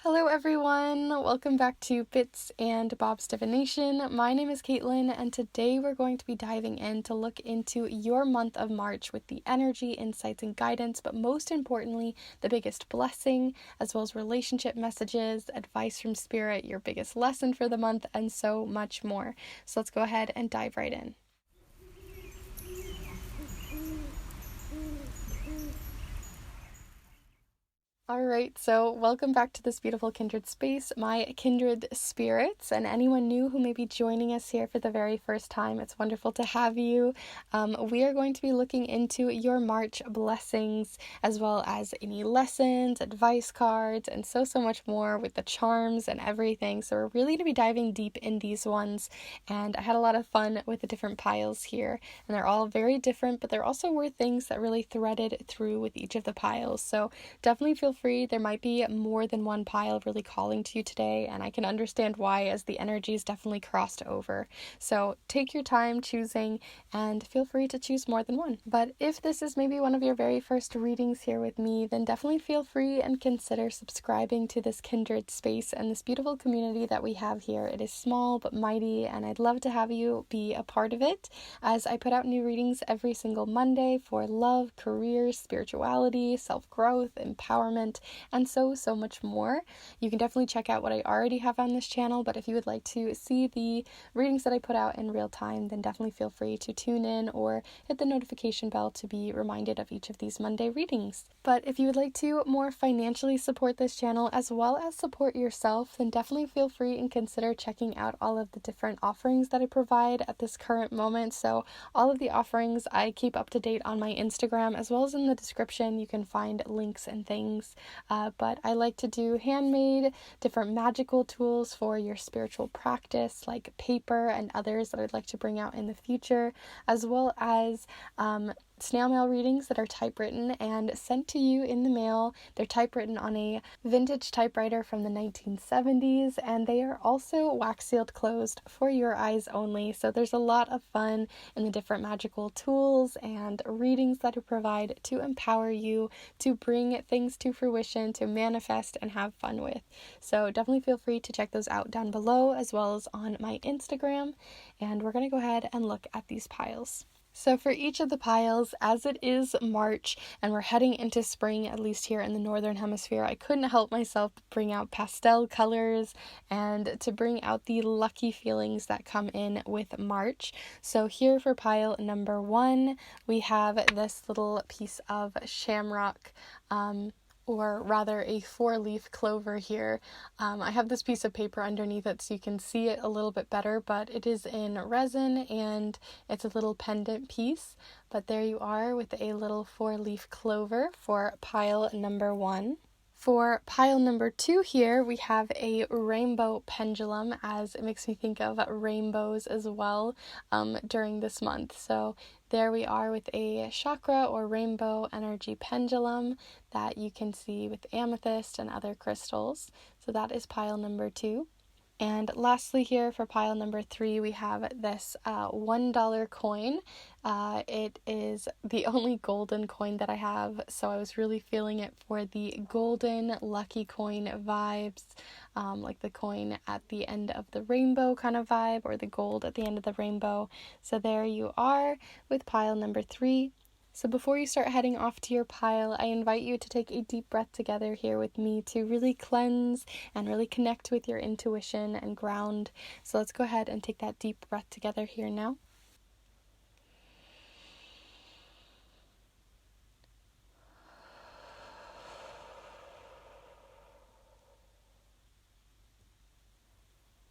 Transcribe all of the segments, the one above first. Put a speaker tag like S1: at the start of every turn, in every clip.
S1: Hello everyone, welcome back to Bits and Bob's Divination. My name is Caitlin and today we're going to be diving in to look into your month of March with the energy, insights, and guidance, but most importantly, the biggest blessing, as well as relationship messages, advice from spirit, your biggest lesson for the month, and so much more. So let's go ahead and dive right in. Alright, so welcome back to this beautiful Kindred space, my Kindred spirits, and anyone new who may be joining us here for the very first time, it's wonderful to have you. We are going to be looking into your March blessings, as well as any lessons, advice cards, and so much more with the charms and everything. So we're really going to be diving deep in these ones, and I had a lot of fun with the different piles here, and they're all very different, but there also were things that really threaded through with each of the piles. So definitely feel free. There might be more than one pile really calling to you today, and I can understand why, as the energies definitely crossed over. So take your time choosing and feel free to choose more than one. But if this is maybe one of your very first readings here with me, then definitely feel free and consider subscribing to this Kindred space and this beautiful community that we have here. It is small but mighty, and I'd love to have you be a part of it, as I put out new readings every single Monday for love, career, spirituality, self-growth, empowerment, and so much more. You can definitely check out what I already have on this channel, but if you would like to see the readings that I put out in real time, then definitely feel free to tune in or hit the notification bell to be reminded of each of these Monday readings. But if you would like to more financially support this channel as well as support yourself, then definitely feel free and consider checking out all of the different offerings that I provide at this current moment. So all of the offerings I keep up to date on my Instagram, as well as in the description you can find links and things. But I like to do handmade, different magical tools for your spiritual practice, like paper and others that I'd like to bring out in the future, as well as snail mail readings that are typewritten and sent to you in the mail. They're typewritten on a vintage typewriter from the 1970s, and they are also wax sealed closed for your eyes only. So there's a lot of fun in the different magical tools and readings that I provide to empower you to bring things to fruition, to manifest and have fun with. So definitely feel free to check those out down below, as well as on my Instagram. And we're going to go ahead and look at these piles. So for each of the piles, as it is March and we're heading into spring, at least here in the Northern Hemisphere, I couldn't help myself but bring out pastel colors and to bring out the lucky feelings that come in with March. So here for pile number 1, we have this little piece of Shamrock, or rather a 4-leaf clover here. I have this piece of paper underneath it so you can see it a little bit better, but it is in resin and it's a little pendant piece. But there you are with a little 4-leaf clover for pile number 1. For pile number 2 here, we have a rainbow pendulum, as it makes me think of rainbows as well during this month. So there we are with a chakra or rainbow energy pendulum that you can see with amethyst and other crystals. So that is pile number 2. And lastly here for pile number 3, we have this $1 coin. It is the only golden coin that I have, so I was really feeling it for the golden lucky coin vibes, like the coin at the end of the rainbow kind of vibe, or the gold at the end of the rainbow. So there you are with pile number 3. So before you start heading off to your pile, I invite you to take a deep breath together here with me to really cleanse and really connect with your intuition and ground. So let's go ahead and take that deep breath together here now.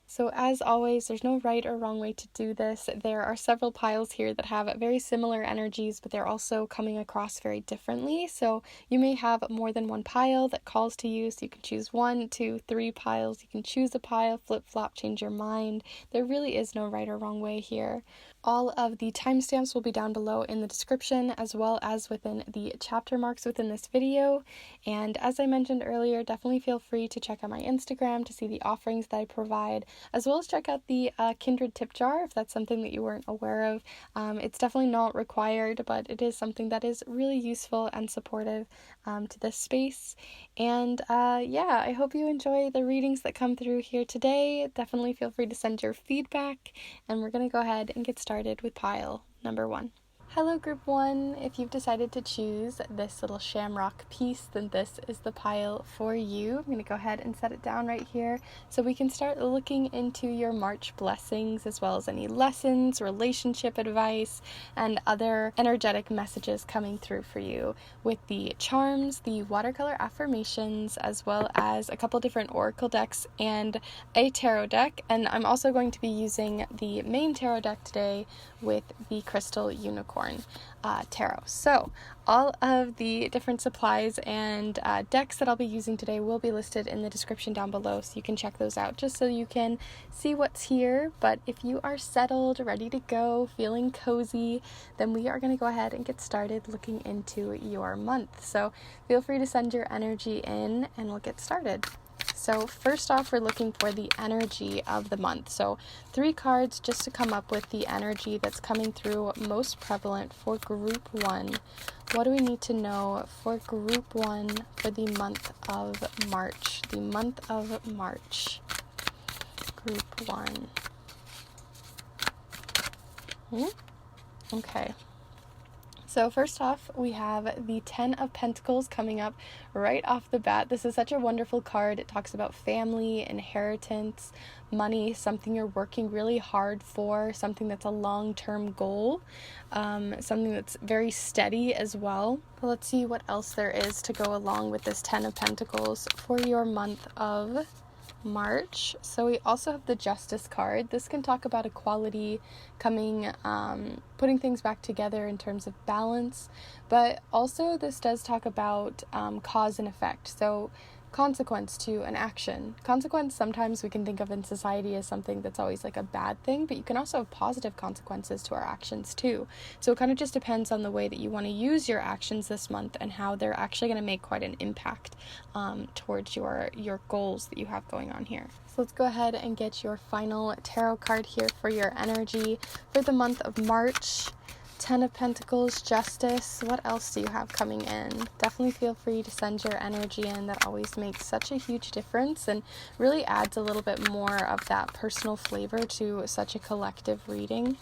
S1: So as always, there's no right or wrong way to do this. There are several piles here that have very similar energies, but they're also coming across very differently. So you may have more than one pile that calls to you, so you can choose 1, 2, 3 piles. You can choose a pile, flip-flop, change your mind. There really is no right or wrong way here. All of the timestamps will be down below in the description, as well as within the chapter marks within this video. And as I mentioned earlier, definitely feel free to check out my Instagram to see the offerings that I provide, as well as check out the Kindred tip jar if that's something that you weren't aware of. It's definitely not required, but it is something that is really useful and supportive to this space. And yeah, I hope you enjoy the readings that come through here today. Definitely feel free to send your feedback, and we're going to go ahead and get started with pile number 1. Hello group 1, if you've decided to choose this little shamrock piece, then this is the pile for you. I'm going to go ahead and set it down right here so we can start looking into your March blessings, as well as any lessons, relationship advice, and other energetic messages coming through for you with the charms, the watercolor affirmations, as well as a couple different oracle decks and a tarot deck. And I'm also going to be using the main tarot deck today with the crystal unicorn tarot. So all of the different supplies and decks that I'll be using today will be listed in the description down below, so you can check those out just so you can see what's here. But if you are settled, ready to go, feeling cozy, then we are going to go ahead and get started looking into your month. So feel free to send your energy in and we'll get started. So first off, we're looking for the energy of the month. So 3 cards just to come up with the energy that's coming through most prevalent for group 1. What do we need to know for group 1 for the month of March? The month of March. Group 1. Okay. So first off, we have the 10 of Pentacles coming up right off the bat. This is such a wonderful card. It talks about family, inheritance, money, something you're working really hard for, something that's a long-term goal, something that's very steady as well. But let's see what else there is to go along with this 10 of Pentacles for your month of March. So we also have the Justice card. This can talk about equality, coming, putting things back together in terms of balance, but also this does talk about cause and effect. So consequence to an action. Consequence sometimes we can think of in society as something that's always like a bad thing, but you can also have positive consequences to our actions too. So it kind of just depends on the way that you want to use your actions this month and how they're actually going to make quite an impact towards your goals that you have going on here. So let's go ahead and get your final tarot card here for your energy for the month of March. 10 of Pentacles, Justice. What else do you have coming in? Definitely feel free to send your energy in. That always makes such a huge difference and really adds a little bit more of that personal flavor to such a collective reading.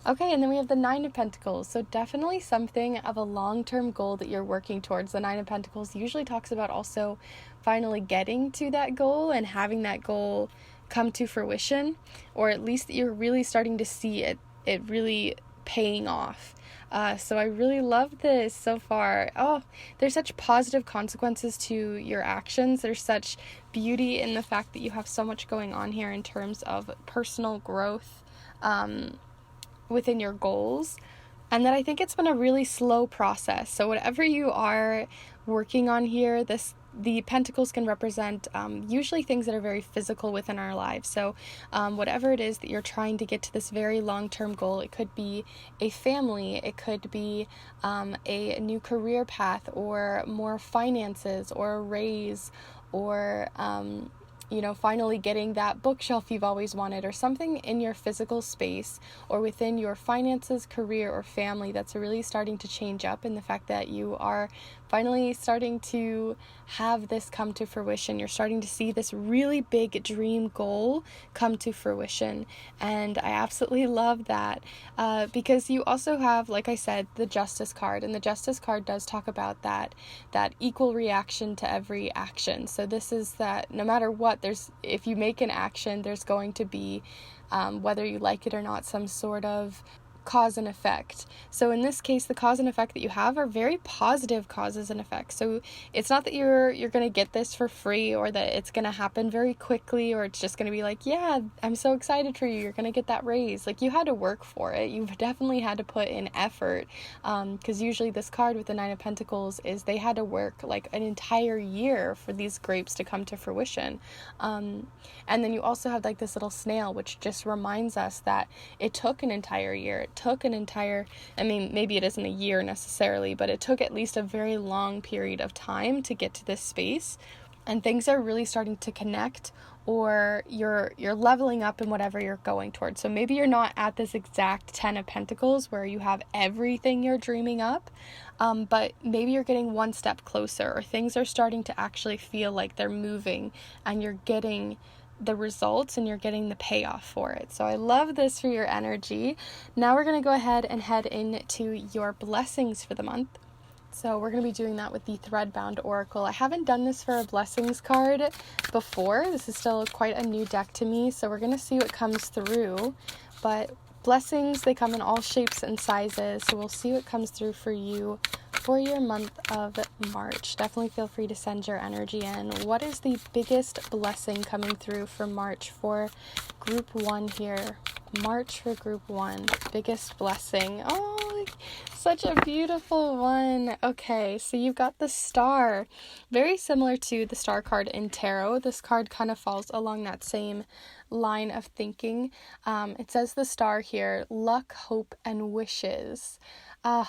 S1: Okay, and then we have the 9 of Pentacles. So definitely something of a long-term goal that you're working towards. The 9 of Pentacles usually talks about also finally getting to that goal and having that goal come to fruition, or at least that you're really starting to see it really paying off. So I really love this so far. Oh, there's such positive consequences to your actions. There's such beauty in the fact that you have so much going on here in terms of personal growth within your goals. And that I think it's been a really slow process. So whatever you are working on here, the pentacles can represent usually things that are very physical within our lives. So whatever it is that you're trying to get to this very long-term goal, it could be a family, it could be a new career path, or more finances, or a raise, or finally getting that bookshelf you've always wanted, or something in your physical space or within your finances, career, or family that's really starting to change up, in the fact that you are finally starting to have this come to fruition. You're starting to see this really big dream goal come to fruition. And I absolutely love that because you also have, like I said, the Justice card. And the Justice card does talk about that equal reaction to every action. So this is that no matter what, if you make an action, there's going to be, whether you like it or not, some sort of cause and effect. So in this case, the cause and effect that you have are very positive causes and effects. So it's not that you're going to get this for free, or that it's going to happen very quickly, or it's just going to be like, yeah, I'm so excited for you, you're going to get that raise. Like, you had to work for it. You've definitely had to put in effort, because usually this card with the Nine of Pentacles is they had to work like an entire year for these grapes to come to fruition. And then you also have like this little snail, which just reminds us that it took an entire year. It took an entire, I mean, maybe it isn't a year necessarily, but it took at least a very long period of time to get to this space. And things are really starting to connect, or you're leveling up in whatever you're going towards. So maybe you're not at this exact 10 of Pentacles where you have everything you're dreaming up, but maybe you're getting one step closer, or things are starting to actually feel like they're moving, and you're getting the results and you're getting the payoff for it. So I love this for your energy. Now we're going to go ahead and head into your blessings for the month. So we're going to be doing that with the Threadbound Oracle. I haven't done this for a blessings card before. This is still quite a new deck to me, so we're going to see what comes through. But blessings, they come in all shapes and sizes, so we'll see what comes through for you for your month of March. Definitely feel free to send your energy in. What is the biggest blessing coming through for March for group 1 here? March for group 1, biggest blessing. Oh, such a beautiful one. Okay, so you've got the Star. Very similar to the Star card in tarot. This card kind of falls along that same line of thinking. It says the Star here, luck, hope, and wishes.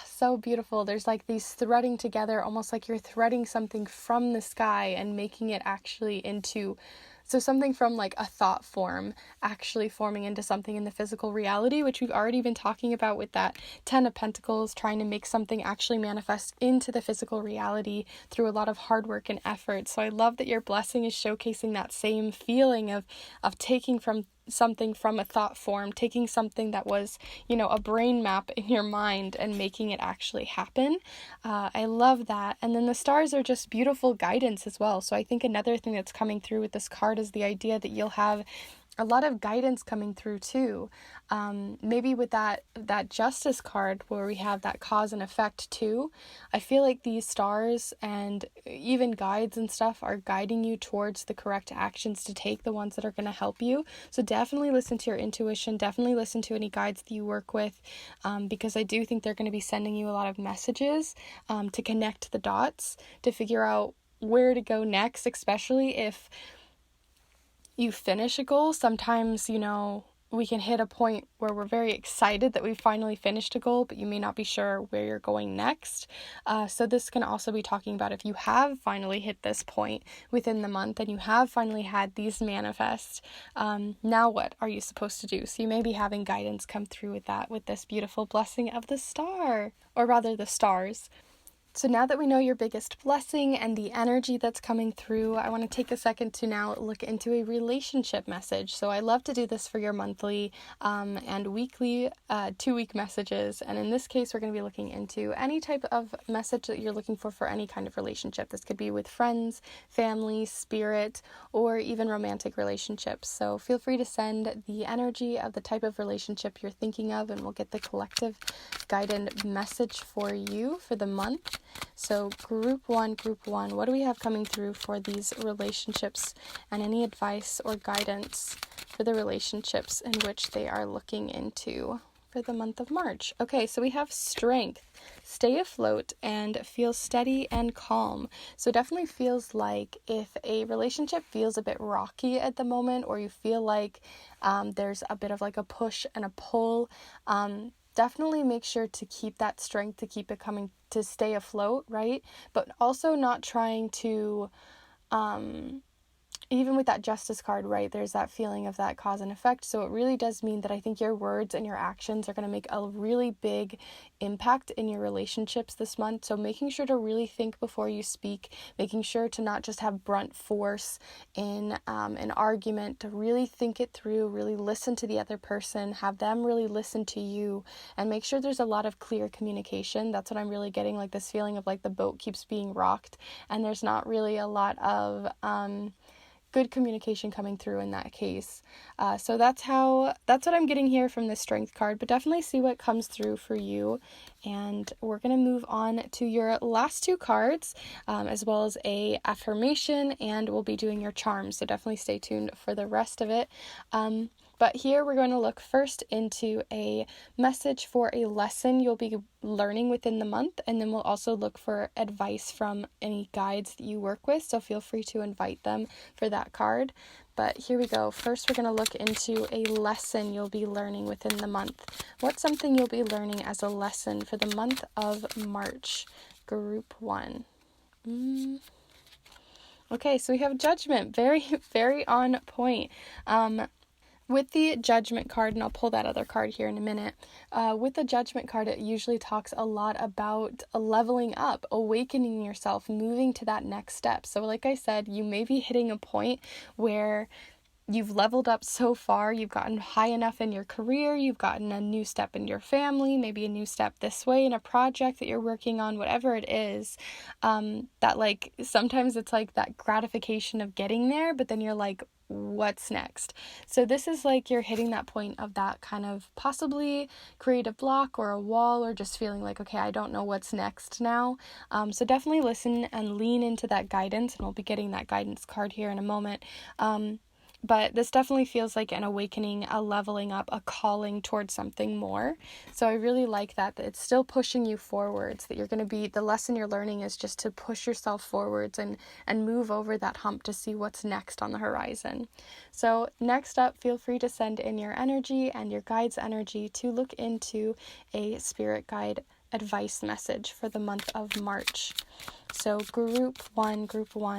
S1: So beautiful. There's like these threading together, almost like you're threading something from the sky and making it actually into, so something from like a thought form actually forming into something in the physical reality, which we've already been talking about with that 10 of Pentacles, trying to make something actually manifest into the physical reality through a lot of hard work and effort. So I love that your blessing is showcasing that same feeling of taking from something from a thought form, taking something that was, a brain map in your mind and making it actually happen. I love that. And then the stars are just beautiful guidance as well. So I think another thing that's coming through with this card is the idea that you'll have a lot of guidance coming through too. Maybe with that Justice card where we have that cause and effect too. I feel like these stars and even guides and stuff are guiding you towards the correct actions to take, the ones that are going to help you. So definitely listen to your intuition. Definitely listen to any guides that you work with, because I do think they're going to be sending you a lot of messages to connect the dots, to figure out where to go next, especially if you finish a goal. Sometimes, we can hit a point where we're very excited that we finally finished a goal, but you may not be sure where you're going next. So this can also be talking about if you have finally hit this point within the month and you have finally had these manifest, now what are you supposed to do? So you may be having guidance come through with that, with this beautiful blessing of the Star, or rather the stars. So now that we know your biggest blessing and the energy that's coming through, I want to take a second to now look into a relationship message. So I love to do this for your monthly and weekly 2-week messages. And in this case, we're going to be looking into any type of message that you're looking for any kind of relationship. This could be with friends, family, spirit, or even romantic relationships. So feel free to send the energy of the type of relationship you're thinking of, and we'll get the collective guided message for you for the month. So group one, what do we have coming through for these relationships, and any advice or guidance for the relationships in which they are looking into for the month of March? Okay, so we have strength, stay afloat and feel steady and calm. So it definitely feels like if a relationship feels a bit rocky at the moment, or you feel like there's a bit of like a push and a pull, definitely make sure to keep that strength, to keep it coming, to stay afloat, right? But also not trying to, even with that Justice card, right, there's that feeling of that cause and effect. So it really does mean that I think your words and your actions are going to make a really big impact in your relationships this month. So making sure to really think before you speak, making sure to not just have brunt force in an argument, to really think it through, really listen to the other person, have them really listen to you, and make sure there's a lot of clear communication. That's what I'm really getting, like this feeling of like the boat keeps being rocked and there's not really a lot of good communication coming through in that case. So that's what I'm getting here from this strength card, but definitely see what comes through for you. And we're going to move on to your last two cards, as well as a affirmation, and we'll be doing your charms. So definitely stay tuned for the rest of it. But here we're going to look first into a message for a lesson you'll be learning within the month, and then we'll also look for advice from any guides that you work with, so feel free to invite them for that card. But here we go. First, we're going to look into a lesson you'll be learning within the month. What's something you'll be learning as a lesson for the month of March? Group 1. Okay, so we have Judgment. Very, very on point. With the Judgment card, and I'll pull that other card here in a minute, with the Judgment card, it usually talks a lot about leveling up, awakening yourself, moving to that next step. So like I said, you may be hitting a point where you've leveled up so far, you've gotten high enough in your career, you've gotten a new step in your family, maybe a new step this way in a project that you're working on, whatever it is, that like sometimes it's like that gratification of getting there, but then you're like, what's next? So this is like you're hitting that point of that kind of possibly creative block or a wall, or just feeling like, okay, I don't know what's next now. So definitely listen and lean into that guidance, and we'll be getting that guidance card here in a moment. But this definitely feels like an awakening, a leveling up, a calling towards something more. So I really like that it's still pushing you forwards, that you're going to be, the lesson you're learning is just to push yourself forwards and move over that hump to see what's next on the horizon. So next up, feel free to send in your energy and your guide's energy to look into a spirit guide advice message for the month of March. So group one,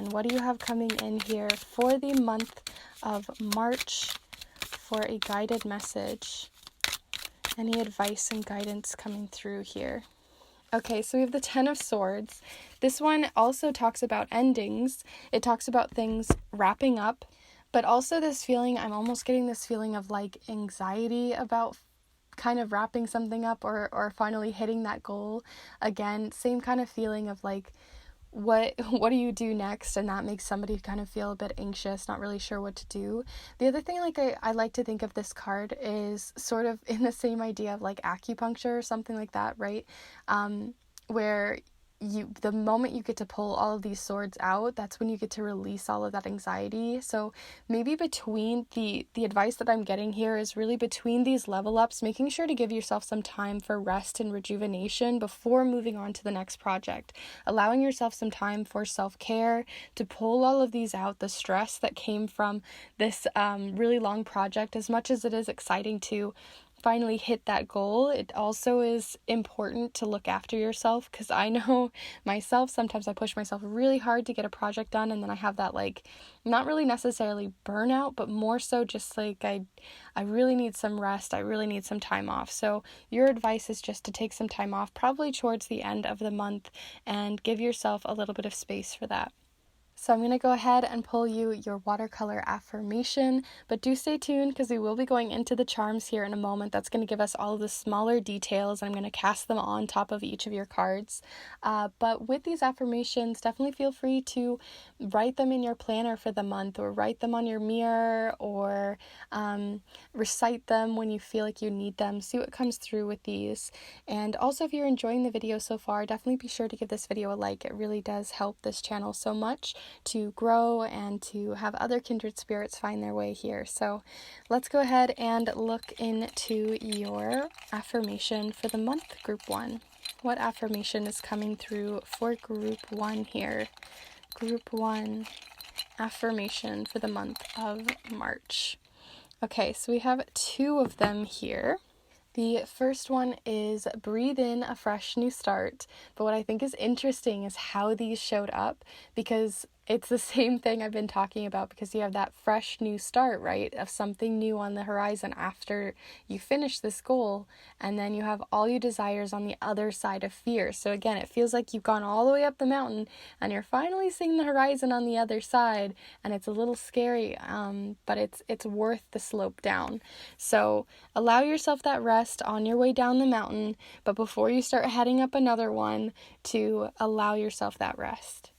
S1: what do you have coming in here for the month of March for a guided message? Any advice and guidance coming through here? Okay, so we have the 10 of Swords. This one also talks about endings. It talks about things wrapping up, but also this feeling, I'm almost getting this feeling of like anxiety about kind of wrapping something up or finally hitting that goal. Again, same kind of feeling of like, what do you do next? And that makes somebody kind of feel a bit anxious, not really sure what to do. The other thing, like I like to think of this card is sort of in the same idea of like acupuncture or something like that, right? Where the moment you get to pull all of these swords out, that's when you get to release all of that anxiety. So maybe between the advice that I'm getting here is really between these level ups, making sure to give yourself some time for rest and rejuvenation before moving on to the next project, allowing yourself some time for self-care to pull all of these out, the stress that came from this really long project. As much as it is exciting to finally hit that goal, it also is important to look after yourself, because I know myself, sometimes I push myself really hard to get a project done, and then I have that like not really necessarily burnout, but more so just like I really need some rest, I really need some time off. So your advice is just to take some time off, probably towards the end of the month, and give yourself a little bit of space for that. So I'm going to go ahead and pull you your watercolor affirmation, but do stay tuned because we will be going into the charms here in a moment. That's going to give us all of the smaller details, and I'm going to cast them on top of each of your cards. But with these affirmations, definitely feel free to write them in your planner for the month, or write them on your mirror, or recite them when you feel like you need them. See what comes through with these. And also, if you're enjoying the video so far, definitely be sure to give this video a like. It really does help this channel so much to grow and to have other kindred spirits find their way here. So let's go ahead and look into your affirmation for the month, group 1. What affirmation is coming through for group 1 here? Group 1 affirmation for the month of March. Okay, so we have 2 of them here. The first one is breathe in a fresh new start. But what I think is interesting is how these showed up, because it's the same thing I've been talking about, because you have that fresh new start, right, of something new on the horizon after you finish this goal, and then you have all your desires on the other side of fear. So again, it feels like you've gone all the way up the mountain and you're finally seeing the horizon on the other side, and it's a little scary, but it's worth the slope down. So allow yourself that rest on your way down the mountain, but before you start heading up another one, to allow yourself that rest.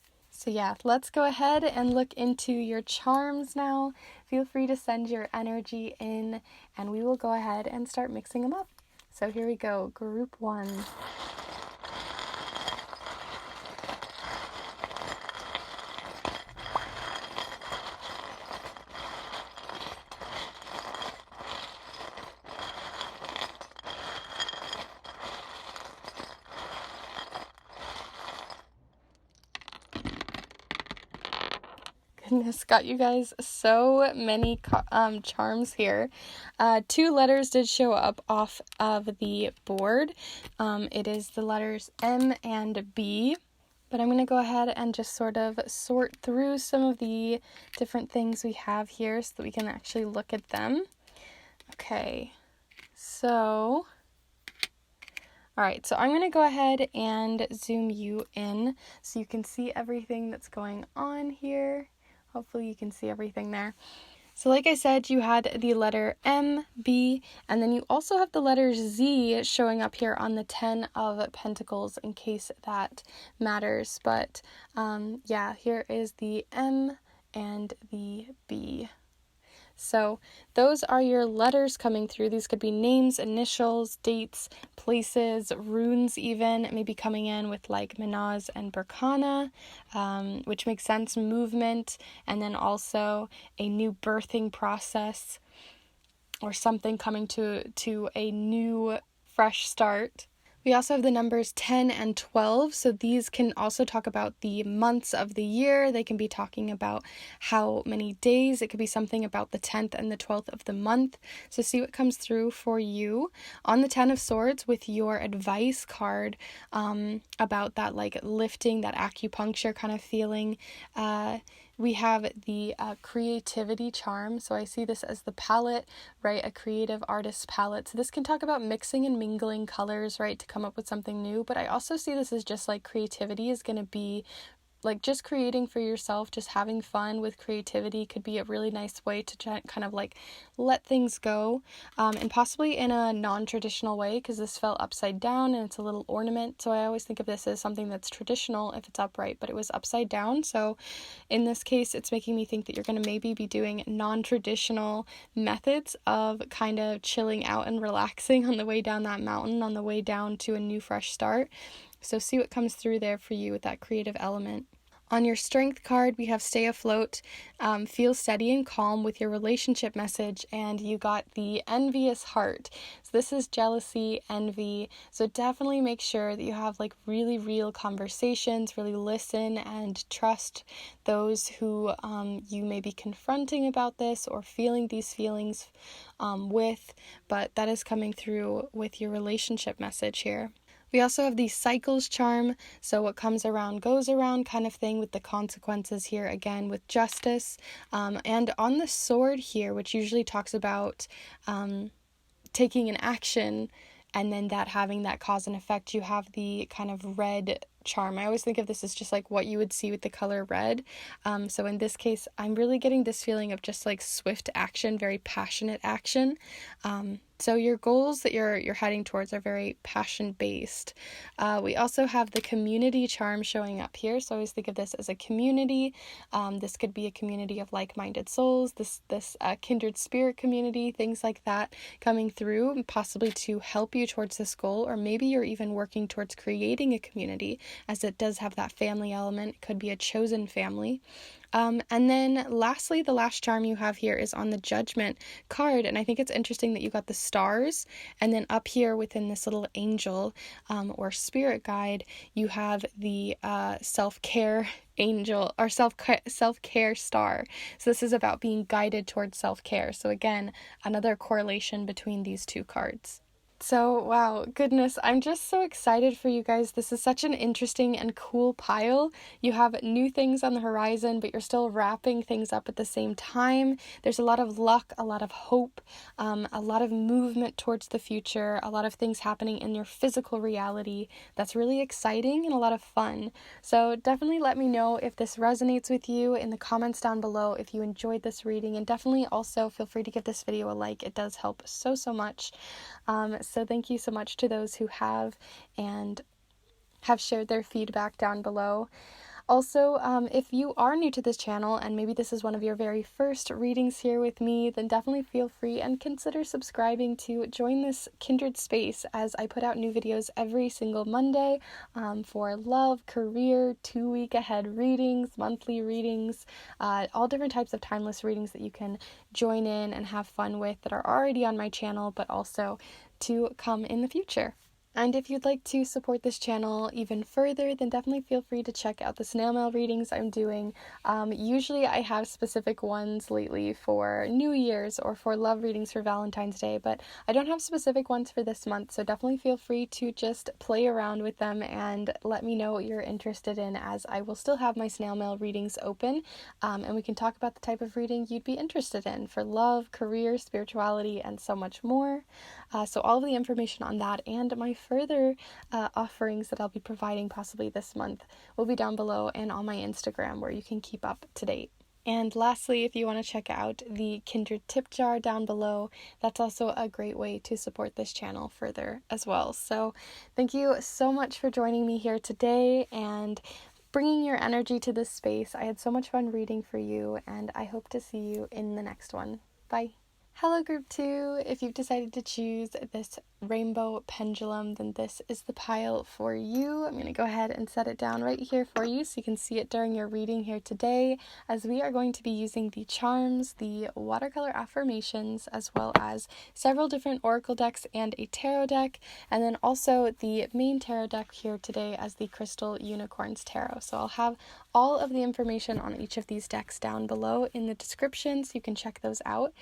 S1: So yeah, let's go ahead and look into your charms now. Feel free to send your energy in and we will go ahead and start mixing them up. So here we go, group 1. Goodness, got you guys so many charms here. 2 letters did show up off of the board. It is the letters M and B. But I'm going to go ahead and just sort of sort through some of the different things we have here so that we can actually look at them. Okay, so... Alright, so I'm going to go ahead and zoom you in so you can see everything that's going on here. Hopefully you can see everything there. So like I said, you had the letter M, B, and then you also have the letter Z showing up here on the 10 of Pentacles in case that matters. But yeah, here is the M and the B. So those are your letters coming through. These could be names, initials, dates, places, runes even, maybe coming in with like Minaz and Berkana, which makes sense, movement, and then also a new birthing process or something coming to a new fresh start. We also have the numbers 10 and 12, so these can also talk about the months of the year. They can be talking about how many days. It could be something about the 10th and the 12th of the month. So see what comes through for you. On the 10 of Swords with your advice card about that like lifting, that acupuncture kind of feeling, we have the creativity charm. So I see this as the palette, right? A creative artist palette. So this can talk about mixing and mingling colors, right? To come up with something new. But I also see this as just like creativity is going to be like just creating for yourself, just having fun with creativity could be a really nice way to kind of like let things go, and possibly in a non-traditional way because this fell upside down and it's a little ornament. So I always think of this as something that's traditional if it's upright, but it was upside down. So in this case, it's making me think that you're going to maybe be doing non-traditional methods of kind of chilling out and relaxing on the way down that mountain, on the way down to a new fresh start. So see what comes through there for you with that creative element. On your strength card, we have stay afloat, feel steady and calm with your relationship message, and you got the envious heart. So this is jealousy, envy. So definitely make sure that you have like really real conversations, really listen and trust those who you may be confronting about this or feeling these feelings with, but that is coming through with your relationship message here. We also have the cycles charm, so what comes around goes around kind of thing with the consequences here again with justice. And on the sword here, which usually talks about taking an action and then that having that cause and effect, you have the kind of red charm. I always think of this as just like what you would see with the color red. So in this case, I'm really getting this feeling of just like swift action, very passionate action. So your goals that you're heading towards are very passion-based. We also have the community charm showing up here. So I always think of this as a community. This could be a community of like-minded souls, this kindred spirit community, things like that coming through, possibly to help you towards this goal, or maybe you're even working towards creating a community, as it does have that family element. It could be a chosen family. And then lastly, the last charm you have here is on the Judgment card, and I think it's interesting that you got the stars, and then up here within this little angel or spirit guide, you have the self-care angel or self-care star. So this is about being guided towards self-care. So again, another correlation between these two cards. So, wow, goodness, I'm just so excited for you guys. This is such an interesting and cool pile. You have new things on the horizon, but you're still wrapping things up at the same time. There's a lot of luck, a lot of hope, a lot of movement towards the future, a lot of things happening in your physical reality that's really exciting and a lot of fun. So definitely let me know if this resonates with you in the comments down below if you enjoyed this reading, and definitely also feel free to give this video a like. It does help so much. So thank you so much to those who have and have shared their feedback down below. Also, if you are new to this channel and maybe this is one of your very first readings here with me, then definitely feel free and consider subscribing to join this Kindred space, as I put out new videos every single Monday for love, career, 2-week ahead readings, monthly readings, all different types of timeless readings that you can join in and have fun with that are already on my channel, but also to come in the future. And if you'd like to support this channel even further, then definitely feel free to check out the snail mail readings I'm doing. Usually I have specific ones lately for New Year's or for love readings for Valentine's Day, but I don't have specific ones for this month, so definitely feel free to just play around with them and let me know what you're interested in, as I will still have my snail mail readings open, and we can talk about the type of reading you'd be interested in for love, career, spirituality, and so much more. So all of the information on that and my further offerings that I'll be providing possibly this month will be down below and on my Instagram, where you can keep up to date. And lastly, if you want to check out the Kindred tip jar down below, that's also a great way to support this channel further as well. So thank you so much for joining me here today and bringing your energy to this space. I had so much fun reading for you, and I hope to see you in the next one. Bye. Hello group 2, if you've decided to choose this rainbow pendulum, then this is the pile for you. I'm going to go ahead and set it down right here for you so you can see it during your reading here today, as we are going to be using the charms, the watercolor affirmations, as well as several different oracle decks and a tarot deck, and then also the main tarot deck here today as the Crystal Unicorns Tarot. So I'll have all of the information on each of these decks down below in the description, so you can check those out.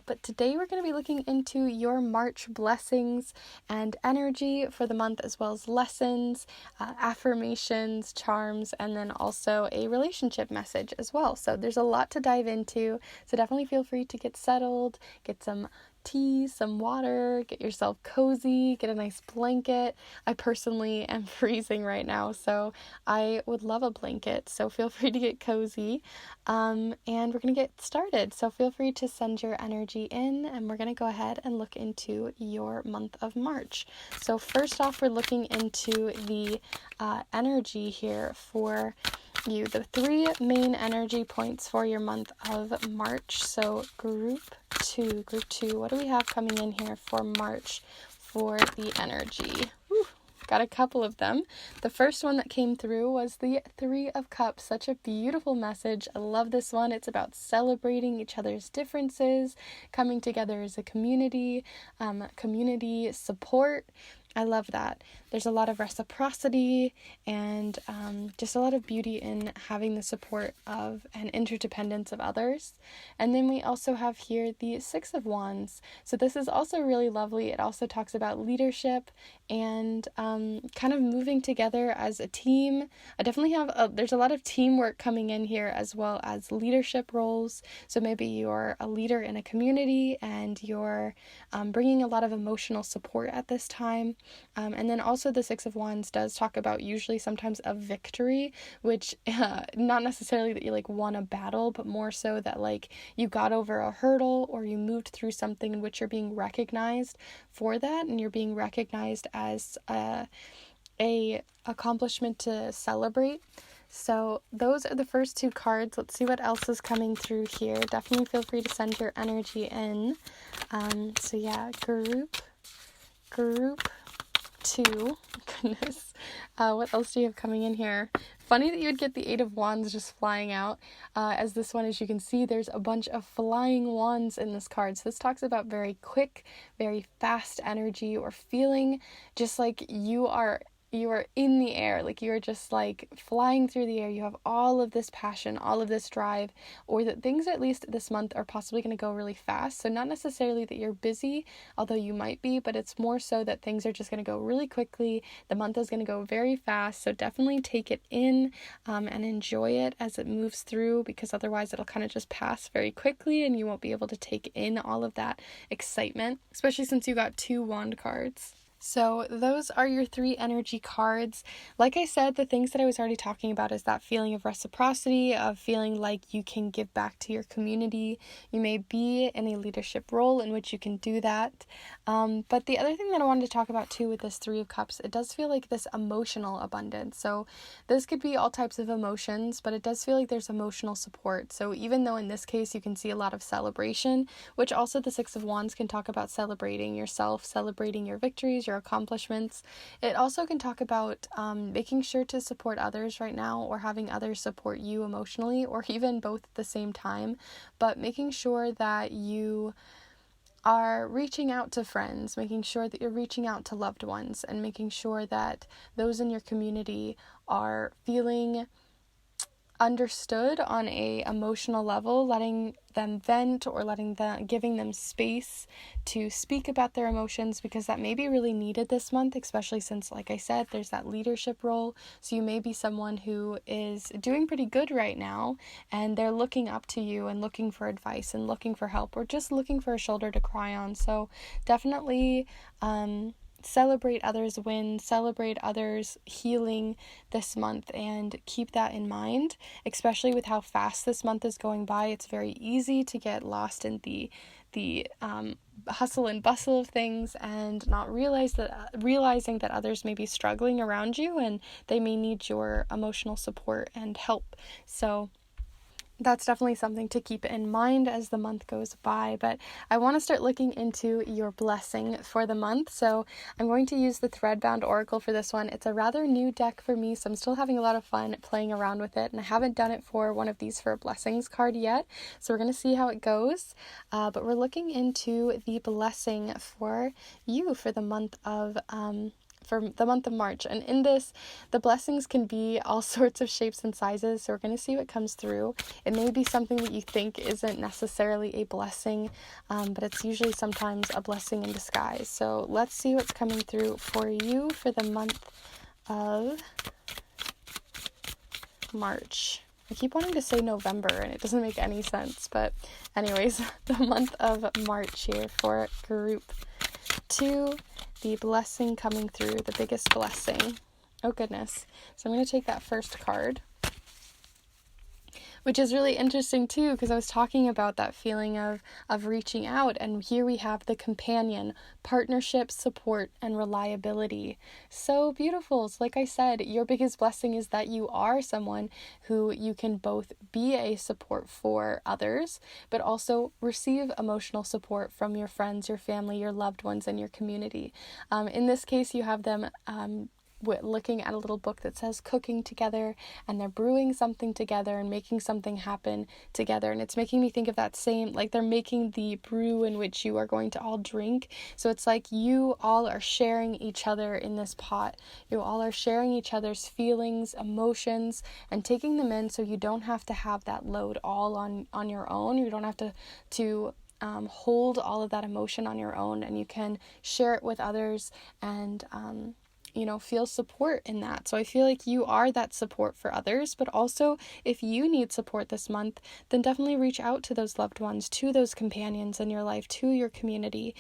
S1: But today we're going to be looking into your March blessings and energy for the month, as well as lessons, affirmations, charms, and then also a relationship message as well. So there's a lot to dive into, so definitely feel free to get settled, get some tea, some water, get yourself cozy, get a nice blanket. I personally am freezing right now, so I would love a blanket, so feel free to get cozy. And we're going to get started, so feel free to send your energy in, and we're going to go ahead and look into your month of March. So first off, we're looking into the energy here for you, the 3 main energy points for your month of March. So group 2, what do we have coming in here for March for the energy? Whew, got a couple of them. The first one that came through was the 3 of Cups. Such a beautiful message. I love this one. It's about celebrating each other's differences, coming together as a community, community support. I love that. There's a lot of reciprocity and just a lot of beauty in having the support of and interdependence of others. And then we also have here the 6 of Wands. So this is also really lovely. It also talks about leadership and kind of moving together as a team. I definitely have, there's a lot of teamwork coming in here, as well as leadership roles. So maybe you're a leader in a community and you're bringing a lot of emotional support at this time. And then also the 6 of Wands does talk about usually sometimes a victory, which not necessarily that you like won a battle, but more so that like you got over a hurdle or you moved through something in which you're being recognized for that, and you're being recognized as a accomplishment to celebrate. So those are the first 2 cards. Let's see what else is coming through here. Definitely feel free to send your energy in. So yeah, group 2. Goodness. What else do you have coming in here? Funny that you would get the 8 of Wands just flying out. As this one, as you can see, there's a bunch of flying wands in this card. So this talks about very quick, very fast energy, or feeling just like you are in the air, like you're just like flying through the air. You have all of this passion, all of this drive, or that things at least this month are possibly going to go really fast. So not necessarily that you're busy, although you might be, but it's more so that things are just going to go really quickly. The month is going to go very fast. So definitely take it in and enjoy it as it moves through, because otherwise it'll kind of just pass very quickly and you won't be able to take in all of that excitement, especially since you got 2 wand cards. So those are your 3 energy cards. Like I said, the things that I was already talking about is that feeling of reciprocity, of feeling like you can give back to your community. You may be in a leadership role in which you can do that. But the other thing that I wanted to talk about too with this 3 of Cups, it does feel like this emotional abundance. So this could be all types of emotions, but it does feel like there's emotional support. So even though in this case you can see a lot of celebration, which also the 6 of Wands can talk about celebrating yourself, celebrating your victories, your accomplishments. It also can talk about making sure to support others right now, or having others support you emotionally, or even both at the same time, but making sure that you are reaching out to friends, making sure that you're reaching out to loved ones, and making sure that those in your community are feeling understood on a emotional level, letting them vent, or giving them space to speak about their emotions, because that may be really needed this month, especially since, like I said, there's that leadership role. So you may be someone who is doing pretty good right now, and they're looking up to you and looking for advice and looking for help, or just looking for a shoulder to cry on. So definitely celebrate others' wins, celebrate others' healing this month, and keep that in mind, especially with how fast this month is going by. It's very easy to get lost in the hustle and bustle of things, and not realizing that others may be struggling around you and they may need your emotional support and help. So that's definitely something to keep in mind as the month goes by. But I want to start looking into your blessing for the month. So I'm going to use the Threadbound Oracle for this one. It's a rather new deck for me, so I'm still having a lot of fun playing around with it. And I haven't done it for one of these for a blessings card yet. So we're going to see how it goes. But we're looking into the blessing for you for the month of March. And in this, the blessings can be all sorts of shapes and sizes, so we're going to see what comes through. It may be something that you think isn't necessarily a blessing, but it's usually sometimes a blessing in disguise. So let's see what's coming through for you for the month of March. I keep wanting to say November, and it doesn't make any sense, but anyways, the month of March here for group 2, the blessing coming through, the biggest blessing. Oh goodness. So I'm going to take that first card, which is really interesting too, because I was talking about that feeling of reaching out, and here we have the companion, partnership, support, and reliability. So beautiful. So like I said, your biggest blessing is that you are someone who you can both be a support for others, but also receive emotional support from your friends, your family, your loved ones, and your community. In this case, you have them looking at a little book that says cooking together, and they're brewing something together and making something happen together. And it's making me think of that same, like they're making the brew in which you are going to all drink. So it's like you all are sharing each other in this pot. You all are sharing each other's feelings, emotions, and taking them in, so you don't have to have that load all on your own. You don't have to hold all of that emotion on your own, and you can share it with others and feel support in that. So I feel like you are that support for others, but also if you need support this month, then definitely reach out to those loved ones, to those companions in your life, to your community,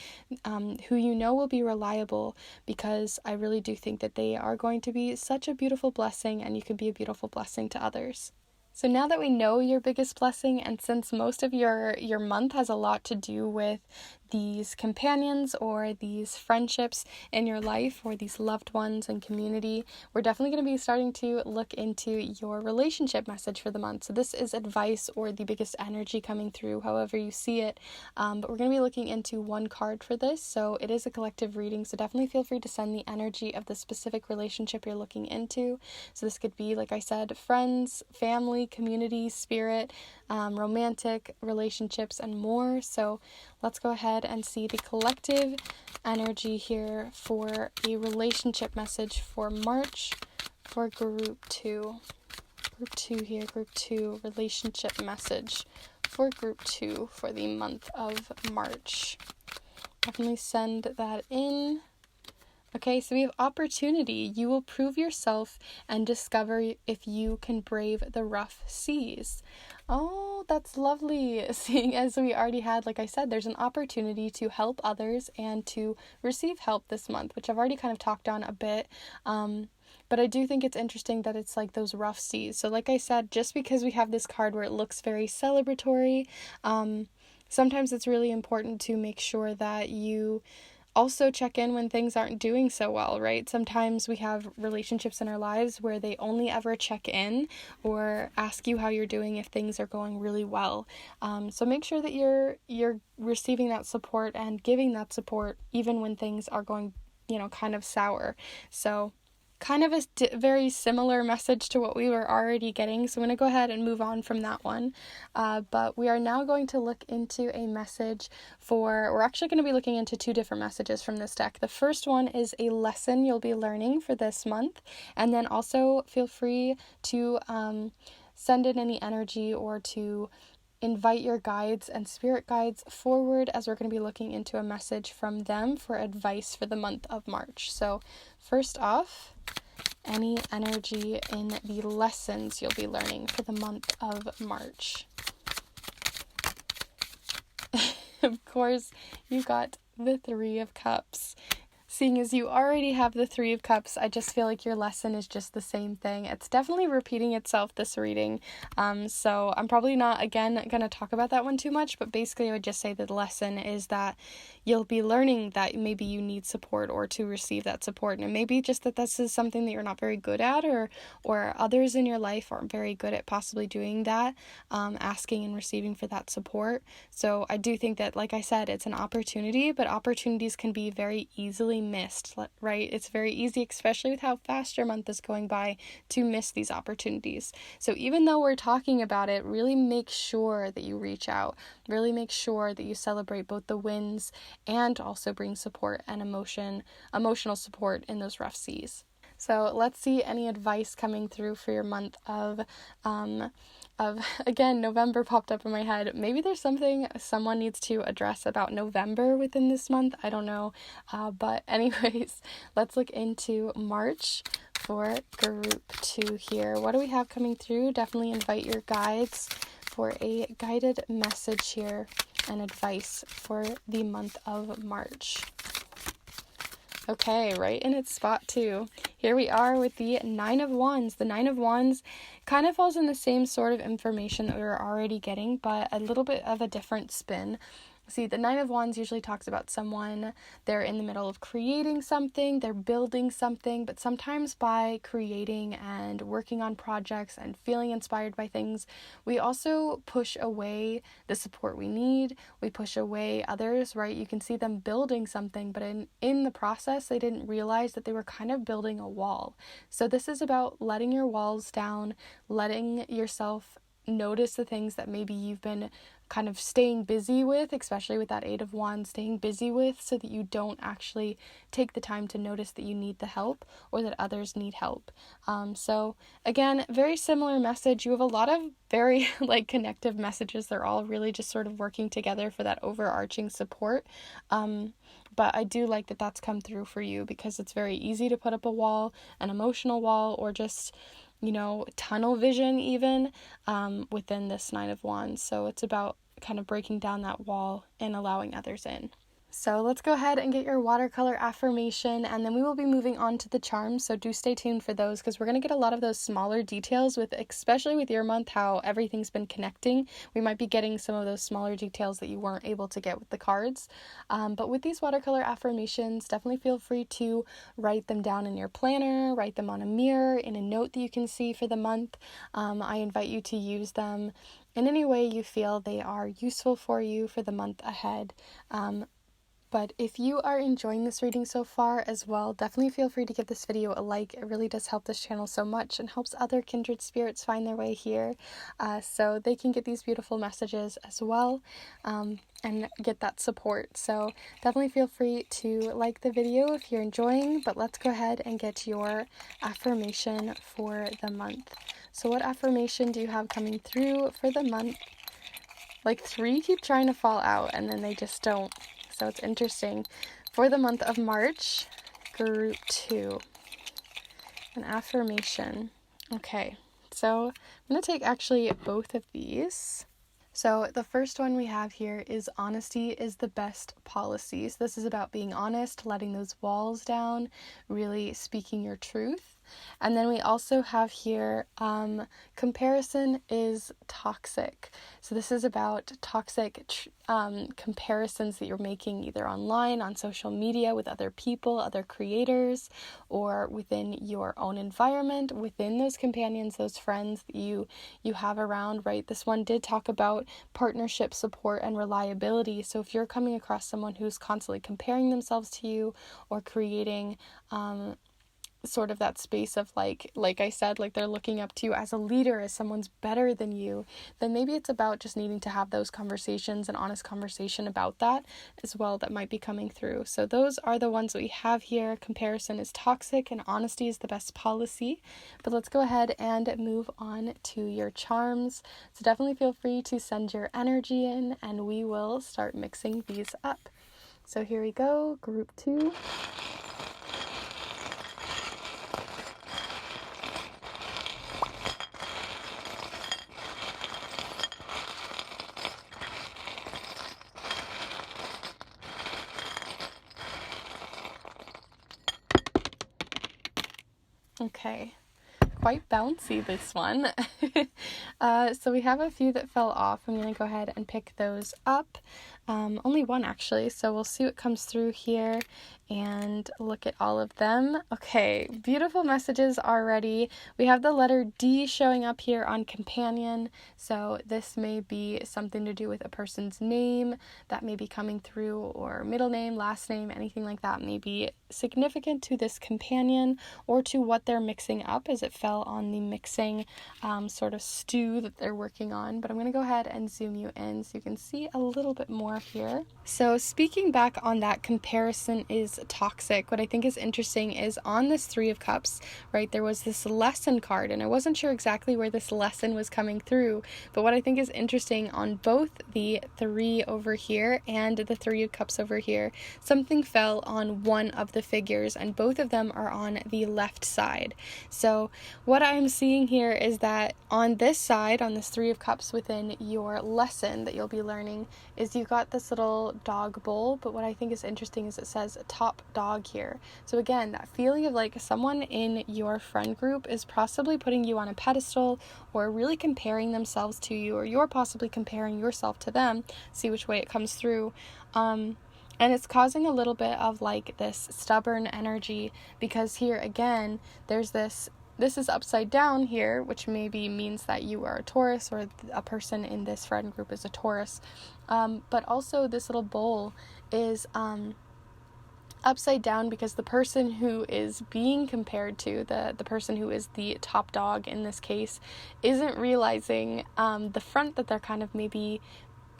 S1: who you know will be reliable, because I really do think that they are going to be such a beautiful blessing, and you can be a beautiful blessing to others. So now that we know your biggest blessing, and since most of your month has a lot to do with these companions or these friendships in your life, or these loved ones and community, we're definitely going to be starting to look into your relationship message for the month. So this is advice or the biggest energy coming through, however you see it. But we're going to be looking into one card for this. So it is a collective reading. So definitely feel free to send the energy of the specific relationship you're looking into. So this could be, like I said, friends, family, community, spirit, romantic relationships, and more. So let's go ahead and see the collective energy here for a relationship message for March for group 2. Group 2 here, group 2 relationship message for group 2 for the month of March. Definitely send that in. Okay, so we have opportunity. You will prove yourself and discover if you can brave the rough seas. Oh, that's lovely. Seeing as we already had, like I said, there's an opportunity to help others and to receive help this month, which I've already kind of talked on a bit. But I do think it's interesting that it's like those rough seas. So like I said, just because we have this card where it looks very celebratory, sometimes it's really important to make sure that you also check in when things aren't doing so well, right? Sometimes we have relationships in our lives where they only ever check in or ask you how you're doing if things are going really well. So make sure that you're receiving that support and giving that support even when things are going, kind of sour. So kind of a very similar message to what we were already getting. So I'm going to go ahead and move on from that one. But we are now going to look into a message we're actually going to be looking into two different messages from this deck. The first one is a lesson you'll be learning for this month. And then also feel free to send in any energy or to invite your guides and spirit guides forward as we're going to be looking into a message from them for advice for the month of March. So first off, any energy in the lessons you'll be learning for the month of March. Of course, you got the Three of Cups. Seeing as you already have the Three of Cups, I just feel like your lesson is just the same thing. It's definitely repeating itself, this reading. So I'm probably not, again, going to talk about that one too much, but basically I would just say that the lesson is that you'll be learning that maybe you need support or to receive that support. And maybe just that this is something that you're not very good at or others in your life aren't very good at possibly doing that, asking and receiving for that support. So I do think that, like I said, it's an opportunity, but opportunities can be very easily missed, right? It's very easy, especially with how fast your month is going by, to miss these opportunities. So even though we're talking about it, really make sure that you reach out, really make sure that you celebrate both the wins and also bring support and emotional support in those rough seas. So let's see any advice coming through for your month of again, November popped up in my head. Maybe there's something someone needs to address about November within this month. I don't know. But anyways, let's look into March for group 2 here. What do we have coming through? Definitely invite your guides for a guided message here and advice for the month of March. Okay, right in its spot too. Here we are with the Nine of Wands. The Nine of Wands kind of falls in the same sort of information that we were already getting, but a little bit of a different spin. See, the Nine of Wands usually talks about someone, they're in the middle of creating something, they're building something, but sometimes by creating and working on projects and feeling inspired by things, we also push away the support we need, we push away others, right? You can see them building something, but in the process, they didn't realize that they were kind of building a wall. So this is about letting your walls down, letting yourself notice the things that maybe you've been kind of staying busy with, especially with that Eight of Wands, staying busy with, so that you don't actually take the time to notice that you need the help or that others need help. So again, very similar message. You have a lot of very connective messages. They're all really just sort of working together for that overarching support. But I do like that that's come through for you, because it's very easy to put up a wall, an emotional wall, or just tunnel vision even within this Nine of Wands. So it's about kind of breaking down that wall and allowing others in. So let's go ahead and get your watercolor affirmation, and then we will be moving on to the charms. So do stay tuned for those, because we're going to get a lot of those smaller details especially with your month, how everything's been connecting. We might be getting some of those smaller details that you weren't able to get with the cards. But with these watercolor affirmations, definitely feel free to write them down in your planner, write them on a mirror, in a note that you can see for the month. I invite you to use them in any way you feel they are useful for you for the month ahead. But if you are enjoying this reading so far as well, definitely feel free to give this video a like. It really does help this channel so much and helps other kindred spirits find their way here, so they can get these beautiful messages as well, and get that support. So definitely feel free to like the video if you're enjoying, but let's go ahead and get your affirmation for the month. So what affirmation do you have coming through for the month? 3 keep trying to fall out and then they just don't. So it's interesting. For the month of March, group 2, an affirmation. Okay, so I'm going to take actually both of these. So the first one we have here is honesty is the best policy. So this is about being honest, letting those walls down, really speaking your truth. And then we also have here comparison is toxic. So this is about toxic comparisons that you're making either online, on social media, with other people, other creators, or within your own environment, within those companions, those friends that you have around, right? This one did talk about partnership, support, and reliability. So if you're coming across someone who's constantly comparing themselves to you or creating sort of that space of like I said, like they're looking up to you as a leader, as someone's better than you, then maybe it's about just needing to have those conversations, an honest conversation about that as well that might be coming through. So those are the ones that we have here. Comparison is toxic and honesty is the best policy. But let's go ahead and move on to your charms. So definitely feel free to send your energy in and we will start mixing these up. So here we go, group 2. Okay, quite bouncy this one. So we have a few that fell off. I'm going to go ahead and pick those up. Only one actually, so we'll see what comes through here and look at all of them. Okay, beautiful messages already. We have the letter D showing up here on companion, so this may be something to do with a person's name that may be coming through, or middle name, last name, anything like that may be significant to this companion or to what they're mixing up as it fell on the mixing sort of stew that they're working on. But I'm going to go ahead and zoom you in so you can see a little bit more here. So speaking back on that, comparison is toxic. What I think is interesting is on this 3 of Cups, right, there was this lesson card, and I wasn't sure exactly where this lesson was coming through, but what I think is interesting on both the 3 over here and the 3 of Cups over here, something fell on one of the figures, and both of them are on the left side. So what I'm seeing here is that on this side, on this 3 of Cups within your lesson that you'll be learning, is you got this little dog bowl, but what I think is interesting is it says top dog here. So again, that feeling of like someone in your friend group is possibly putting you on a pedestal or really comparing themselves to you, or you're possibly comparing yourself to them. See which way it comes through. And it's causing a little bit of like this stubborn energy, because here again, there's this is upside down here, which maybe means that you are a Taurus or a person in this friend group is a Taurus. But also this little bowl is upside down because the person who is being compared to, the person who is the top dog in this case, isn't realizing the front that they're kind of maybe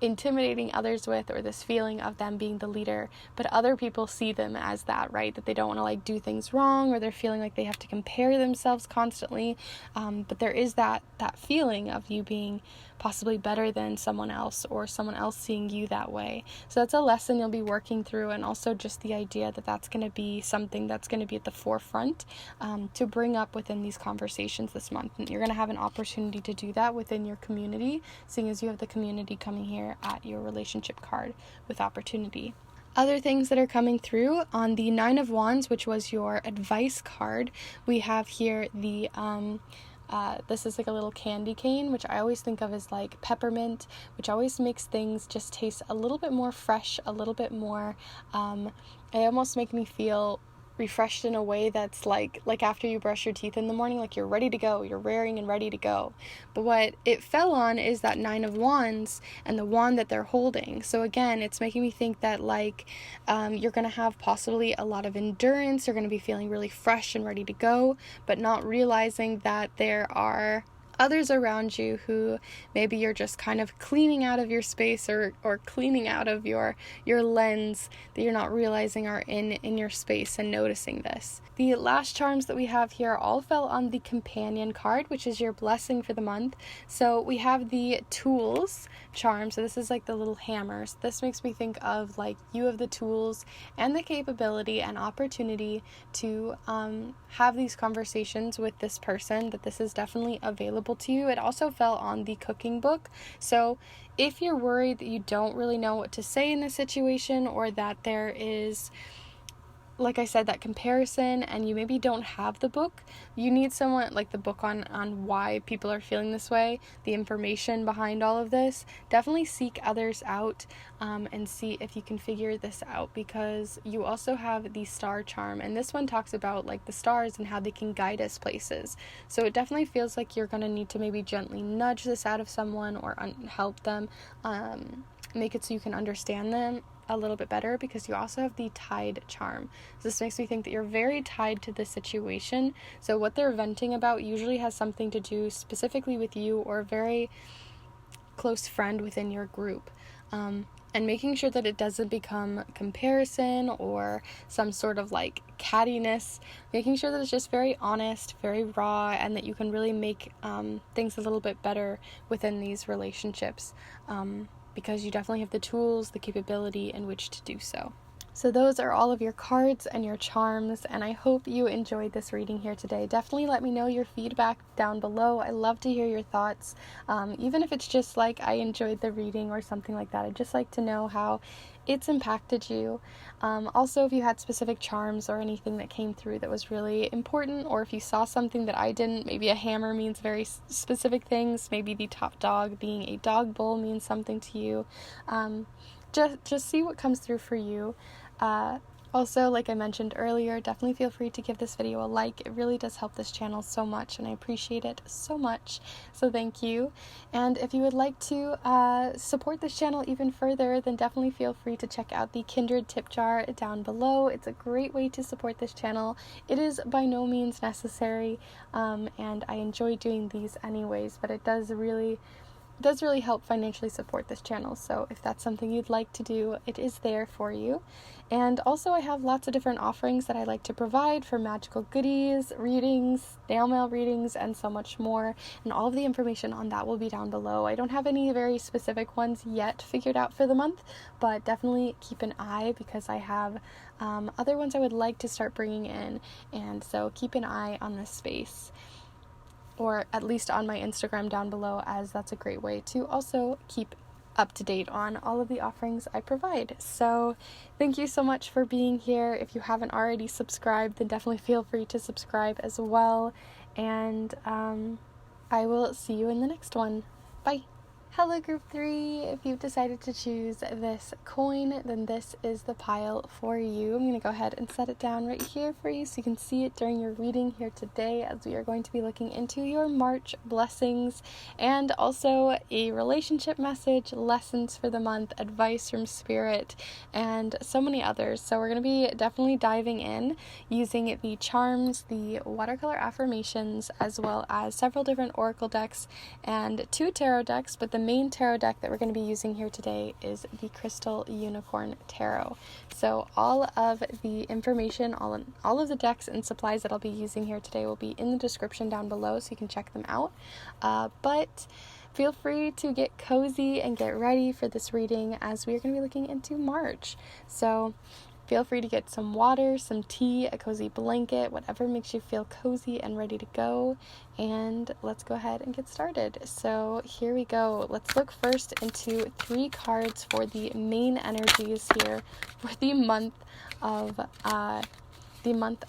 S1: intimidating others with, or this feeling of them being the leader, but other people see them as that, right? That they don't want to like do things wrong, or they're feeling like they have to compare themselves constantly. But there is that feeling of you being possibly better than someone else, or someone else seeing you that way. So that's a lesson you'll be working through, and also just the idea that that's going to be something that's going to be at the forefront to bring up within these conversations this month. And you're going to have an opportunity to do that within your community, seeing as you have the community coming here at your relationship card with opportunity. Other things that are coming through on the 9 of Wands, which was your advice card, we have here the this is like a little candy cane, which I always think of as like peppermint, which always makes things just taste a little bit more fresh, a little bit more, it almost make me feel refreshed in a way that's like after you brush your teeth in the morning, like you're ready to go, you're raring and ready to go. But what it fell on is that 9 of Wands and the wand that they're holding. So again, it's making me think that like you're going to have possibly a lot of endurance, you're going to be feeling really fresh and ready to go, but not realizing that there are others around you who maybe you're just kind of cleaning out of your space or cleaning out of your lens that you're not realizing are in your space and noticing this. The last charms that we have here all fell on the companion card, which is your blessing for the month. So we have the tools charm. So this is like the little hammers. This makes me think of like you have the tools and the capability and opportunity to have these conversations with this person, that this is definitely available to you. It also fell on the cooking book. So if you're worried that you don't really know what to say in this situation, or that there is, like I said, that comparison, and you maybe don't have the book, you need someone like the book on why people are feeling this way, the information behind all of this, definitely seek others out and see if you can figure this out, because you also have the star charm, and this one talks about like the stars and how they can guide us places. So it definitely feels like you're going to need to maybe gently nudge this out of someone or help them, make it so you can understand them a little bit better, because you also have the tide charm. So this makes me think that you're very tied to this situation. So what they're venting about usually has something to do specifically with you or a very close friend within your group. And making sure that it doesn't become comparison or some sort of like cattiness, making sure that it's just very honest, very raw, and that you can really make things a little bit better within these relationships. Because you definitely have the tools, the capability in which to do so. So those are all of your cards and your charms, and I hope you enjoyed this reading here today. Definitely let me know your feedback down below. I love to hear your thoughts, even if it's just like I enjoyed the reading or something like that. I'd just like to know how it's impacted you. Also, if you had specific charms or anything that came through that was really important, or if you saw something that I didn't, maybe a hammer means very specific things, maybe the top dog being a dog bowl means something to you. Just see what comes through for you. Also, like I mentioned earlier, definitely feel free to give this video a like. It really does help this channel so much, and I appreciate it so much. So thank you. And if you would like to support this channel even further, then definitely feel free to check out the Kindred tip jar down below. It's a great way to support this channel. It is by no means necessary, and I enjoy doing these anyways, but it does really help financially support this channel. So if that's something you'd like to do, it is there for you. And also I have lots of different offerings that I like to provide for magical goodies, readings, snail mail readings, and so much more. And all of the information on that will be down below. I don't have any very specific ones yet figured out for the month, but definitely keep an eye, because I have other ones I would like to start bringing in. And so keep an eye on this space, or at least on my Instagram down below, as that's a great way to also keep up to date on all of the offerings I provide. So thank you so much for being here. If you haven't already subscribed, then definitely feel free to subscribe as well. And I will see you in the next one. Bye. Hello group 3, if you've decided to choose this coin, then this is the pile for you. I'm going to go ahead and set it down right here for you so you can see it during your reading here today, as we are going to be looking into your March blessings, and also a relationship message, lessons for the month, advice from spirit, and so many others. So we're going to be definitely diving in using the charms, the watercolor affirmations, as well as several different oracle decks and 2 tarot decks, but the main tarot deck that we're going to be using here today is the Crystal Unicorn Tarot. So all of the information, all of the decks and supplies that I'll be using here today will be in the description down below, so you can check them out. But feel free to get cozy and get ready for this reading, as we are going to be looking into March. So feel free to get some water, some tea, a cozy blanket, whatever makes you feel cozy and ready to go. And let's go ahead and get started. So here we go. Let's look first into 3 cards for the main energies here for the month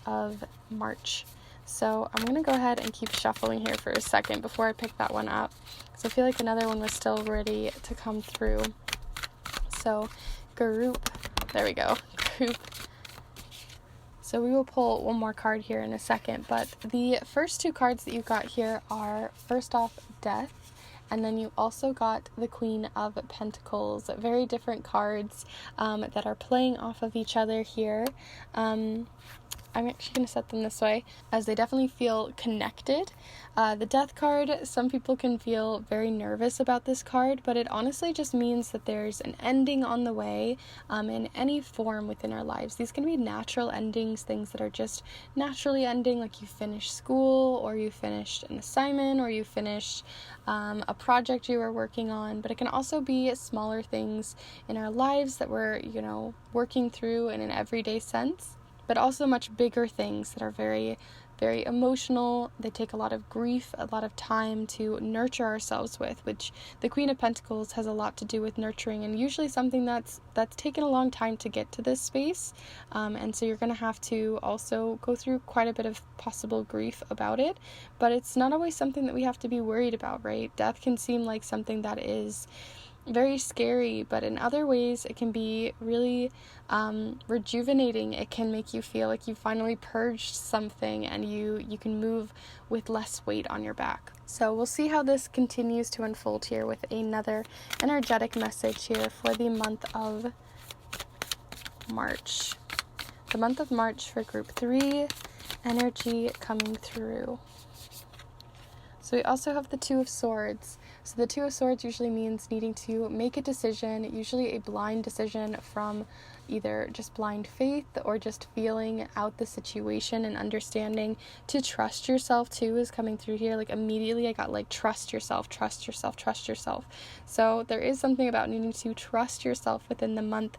S1: of March. So I'm going to go ahead and keep shuffling here for a second before I pick that one up, because I feel like another one was still ready to come through. So group, there we go. So we will pull one more card here in a second, but the first 2 cards that you got here are, first off, Death, and then you also got the Queen of Pentacles. Very different cards that are playing off of each other here. I'm actually going to set them this way, as they definitely feel connected. The Death card, some people can feel very nervous about this card, but it honestly just means that there's an ending on the way in any form within our lives. These can be natural endings, things that are just naturally ending, like you finished school, or you finished an assignment, or you finished a project you were working on, but it can also be smaller things in our lives that we're, working through in an everyday sense, but also much bigger things that are very, very emotional. They take a lot of grief, a lot of time to nurture ourselves with, which the Queen of Pentacles has a lot to do with nurturing, and usually something that's taken a long time to get to this space. And so you're going to have to also go through quite a bit of possible grief about it, but it's not always something that we have to be worried about, right? Death can seem like something that is very scary, but in other ways it can be really rejuvenating. It can make you feel like you finally purged something, and you can move with less weight on your back. So we'll see how this continues to unfold here with another energetic message here for the month of March. The month of March for group 3, energy coming through. So we also have the Two of Swords. So the Two of Swords usually means needing to make a decision, usually a blind decision from either just blind faith or just feeling out the situation and understanding. To trust yourself too is coming through here. Like immediately I got like trust yourself, trust yourself, trust yourself. So there is something about needing to trust yourself within the month.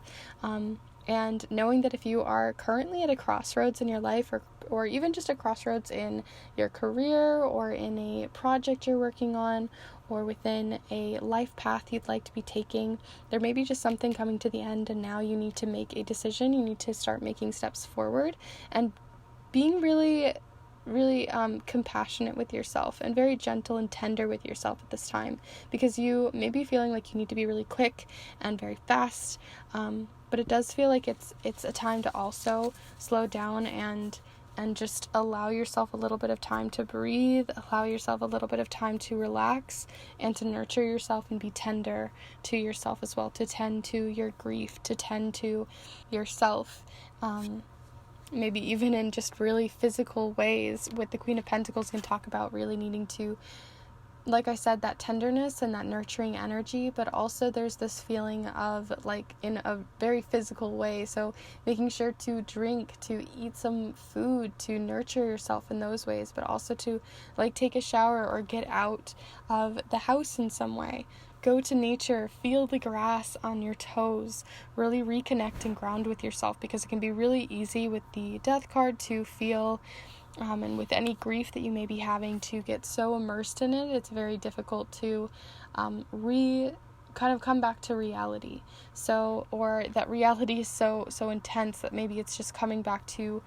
S1: And knowing that if you are currently at a crossroads in your life, or even just a crossroads in your career or in a project you're working on, or within a life path you'd like to be taking, there may be just something coming to the end, and now you need to make a decision. You need to start making steps forward and being really compassionate with yourself and very gentle and tender with yourself at this time, because you may be feeling like you need to be really quick and very fast, but it does feel like it's a time to also slow down and just allow yourself a little bit of time to breathe, allow yourself a little bit of time to relax and to nurture yourself and be tender to yourself as well, to tend to your grief, to tend to yourself, maybe even in just really physical ways. With the Queen of Pentacles can talk about really needing to, like I said, that tenderness and that nurturing energy, but also there's this feeling of like in a very physical way. So making sure to drink, to eat some food, to nurture yourself in those ways, but also to like take a shower or get out of the house in some way. Go to nature, feel the grass on your toes, really reconnect and ground with yourself, because it can be really easy with the Death card to feel and with any grief that you may be having, to get so immersed in it, it's very difficult to come back to reality. So, or that reality is so intense that maybe it's just coming back to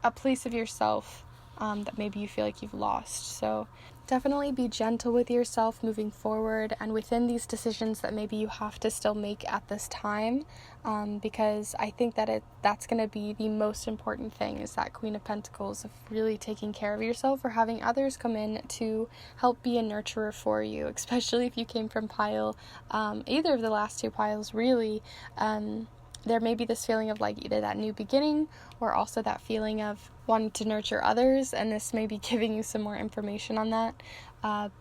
S1: a place of yourself that maybe you feel like you've lost. So definitely be gentle with yourself moving forward, and within these decisions that maybe you have to still make at this time, because I think that that's going to be the most important thing, is that Queen of Pentacles, of really taking care of yourself, or having others come in to help be a nurturer for you, especially if you came from pile, either of the last two piles really. There may be this feeling of like either that new beginning, or also that feeling of wanting to nurture others, and this may be giving you some more information on that.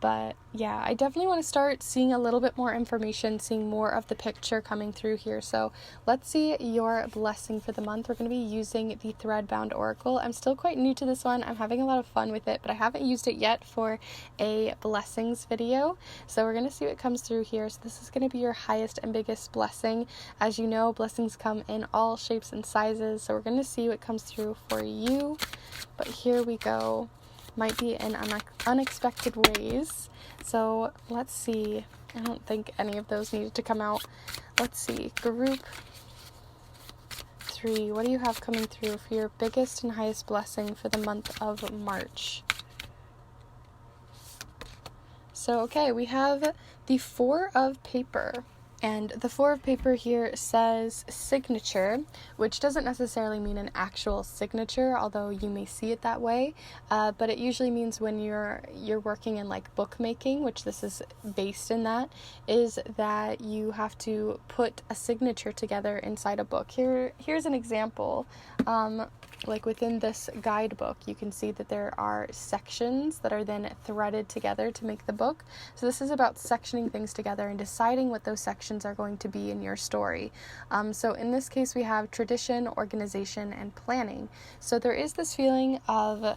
S1: But yeah, I definitely want to start seeing a little bit more information, seeing more of the picture coming through here. So let's see your blessing for the month. We're going to be using the Threadbound Oracle. I'm still quite new to this one. I'm having a lot of fun with it, but I haven't used it yet for a blessings video. So we're going to see what comes through here. So this is going to be your highest and biggest blessing. As you know, blessings come in all shapes and sizes. So we're going to see what comes through for you. But here we go. Might be in unexpected ways. So let's see. I don't think any of those needed to come out. Let's see. Group 3. What do you have coming through for your biggest and highest blessing for the month of March? So, okay, we have the 4 of paper. And the Four of Paper here says signature, which doesn't necessarily mean an actual signature, although you may see it that way. But it usually means when you're working in like bookmaking, which this is based in that, is that you have to put a signature together inside a book. Here's an example. Like within this guidebook, you can see that there are sections that are then threaded together to make the book. So this is about sectioning things together and deciding what those sections are going to be in your story. So in this case, we have tradition, organization, and planning. So there is this feeling of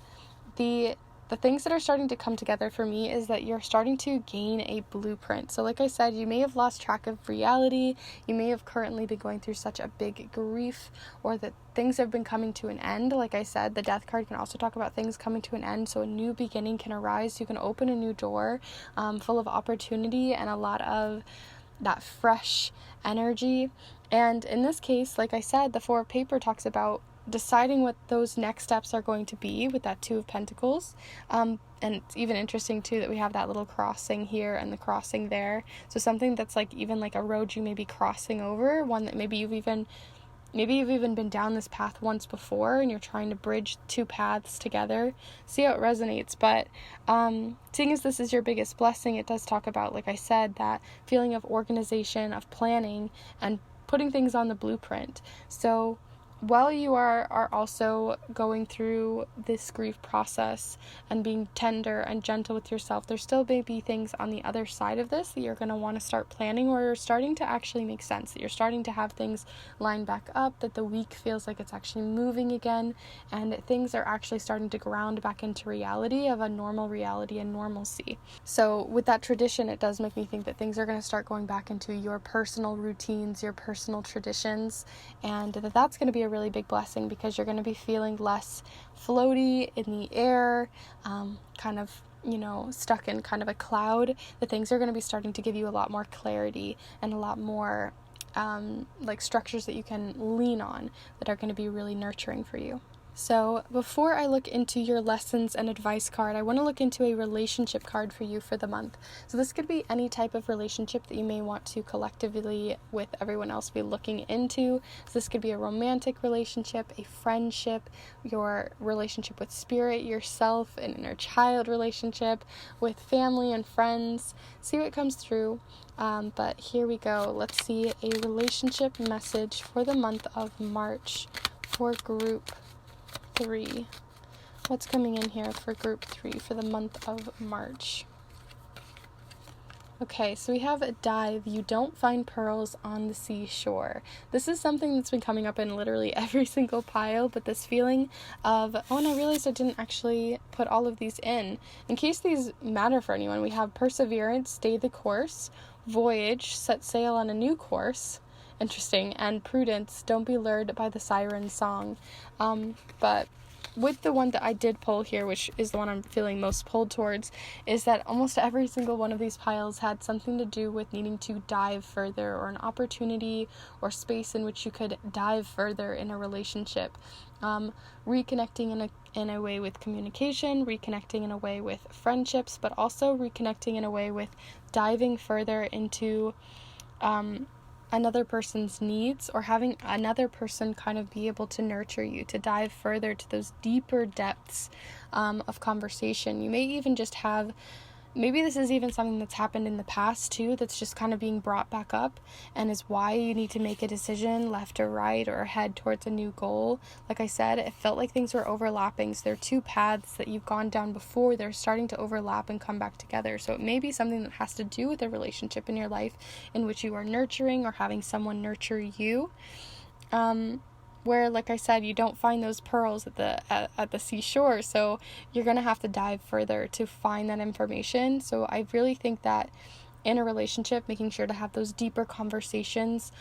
S1: the things that are starting to come together for me is that you're starting to gain a blueprint. So like I said, you may have lost track of reality. You may have currently been going through such a big grief, or that things have been coming to an end. Like I said, the Death card can also talk about things coming to an end. So a new beginning can arise. You can open a new door full of opportunity and a lot of that fresh energy. And in this case, like I said, the Four of Paper talks about deciding what those next steps are going to be with that Two of Pentacles. And it's even interesting too that we have that little crossing here and the crossing there. So something that's like even like a road you may be crossing over, one that maybe you've even been down this path once before and you're trying to bridge two paths together. See how it resonates. But seeing as this is your biggest blessing, it does talk about, like I said, that feeling of organization, of planning, and putting things on the blueprint. So while you are also going through this grief process and being tender and gentle with yourself, there still may be things on the other side of this that you're going to want to start planning, or you're starting to actually make sense, that you're starting to have things line back up, that the week feels like it's actually moving again, and things are actually starting to ground back into reality of a normal reality and normalcy. So with that tradition, it does make me think that things are going to start going back into your personal routines, your personal traditions, and that's going to be a really big blessing, because you're going to be feeling less floaty in the air, kind of, stuck in kind of a cloud. The things are going to be starting to give you a lot more clarity and a lot more like structures that you can lean on that are going to be really nurturing for you. So before I look into your lessons and advice card, I want to look into a relationship card for you for the month. So this could be any type of relationship that you may want to collectively with everyone else be looking into. So this could be a romantic relationship, a friendship, your relationship with spirit, yourself, an inner child relationship, with family and friends. See what comes through. But here we go. Let's see a relationship message for the month of March for group 3. What's coming in here for group 3 for the month of March? Okay, so we have a dive. You don't find pearls on the seashore. This is something that's been coming up in literally every single pile, but this feeling of, oh, and I realized I didn't actually put all of these in case these matter for anyone. We have perseverance, stay the course, voyage, set sail on a new course, interesting, and prudence, don't be lured by the siren song. But with the one that I did pull here, which is the one I'm feeling most pulled towards, is that almost every single one of these piles had something to do with needing to dive further, or an opportunity or space in which you could dive further in a relationship. Reconnecting in a way with communication, reconnecting in a way with friendships, but also reconnecting in a way with diving further into another person's needs, or having another person kind of be able to nurture you, to dive further to those deeper depths of conversation. You may even just have, maybe this is even something that's happened in the past too, that's just kind of being brought back up, and is why you need to make a decision, left or right, or head towards a new goal. Like I said, it felt like things were overlapping. So there are two paths that you've gone down before, they're starting to overlap and come back together. So it may be something that has to do with a relationship in your life in which you are nurturing, or having someone nurture you. Where, like I said, you don't find those pearls at the seashore, so you're going to have to dive further to find that information. So I really think that in a relationship, making sure to have those deeper conversations,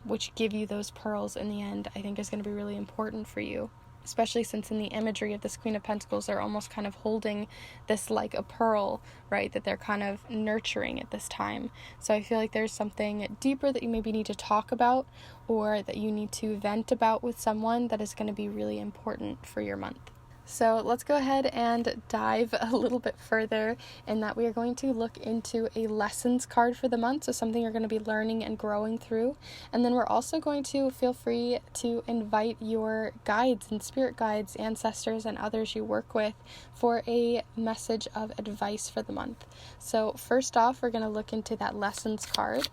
S1: which give you those pearls in the end, I think is going to be really important for you. Especially since in the imagery of this Queen of Pentacles, they're almost kind of holding this like a pearl, right, that they're kind of nurturing at this time. So I feel like there's something deeper that you maybe need to talk about, or that you need to vent about with someone, that is going to be really important for your month. So let's go ahead and dive a little bit further in that we are going to look into a lessons card for the month, so something you're going to be learning and growing through. And then we're also going to feel free to invite your guides and spirit guides, ancestors, and others you work with for a message of advice for the month. So first off, we're going to look into that lessons card.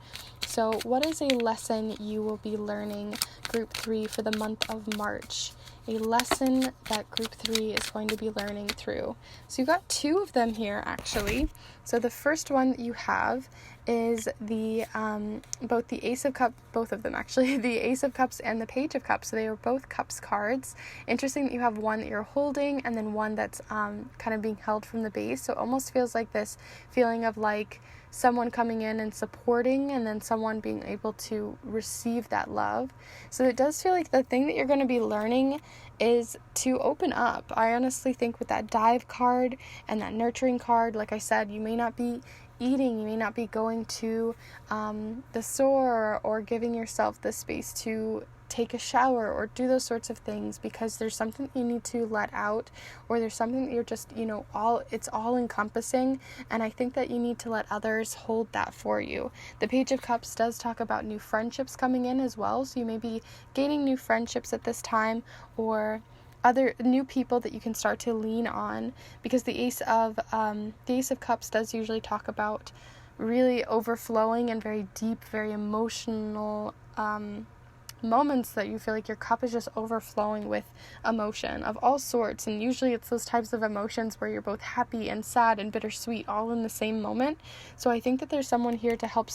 S1: So what is a lesson you will be learning, group 3, for the month of March? A lesson that group 3 is going to be learning through. So you've got 2 of them here, actually. So the first one that you have is the both the Ace of Cups, both of them actually, the Ace of Cups and the Page of Cups. So they are both Cups cards. Interesting that you have one that you're holding and then one that's kind of being held from the base. So it almost feels like this feeling of like someone coming in and supporting, and then someone being able to receive that love. So it does feel like the thing that you're going to be learning is to open up. I honestly think with that dive card and that nurturing card, like I said, you may not be eating, you may not be going to the store or giving yourself the space to take a shower or do those sorts of things because there's something you need to let out, or there's something that you're just, it's all encompassing, and I think that you need to let others hold that for you. The Page of Cups does talk about new friendships coming in as well, so you may be gaining new friendships at this time, or other new people that you can start to lean on, because the Ace of Cups does usually talk about really overflowing and very deep, very emotional moments that you feel like your cup is just overflowing with emotion of all sorts, and usually it's those types of emotions where you're both happy and sad and bittersweet all in the same moment. So I think that there's someone here to help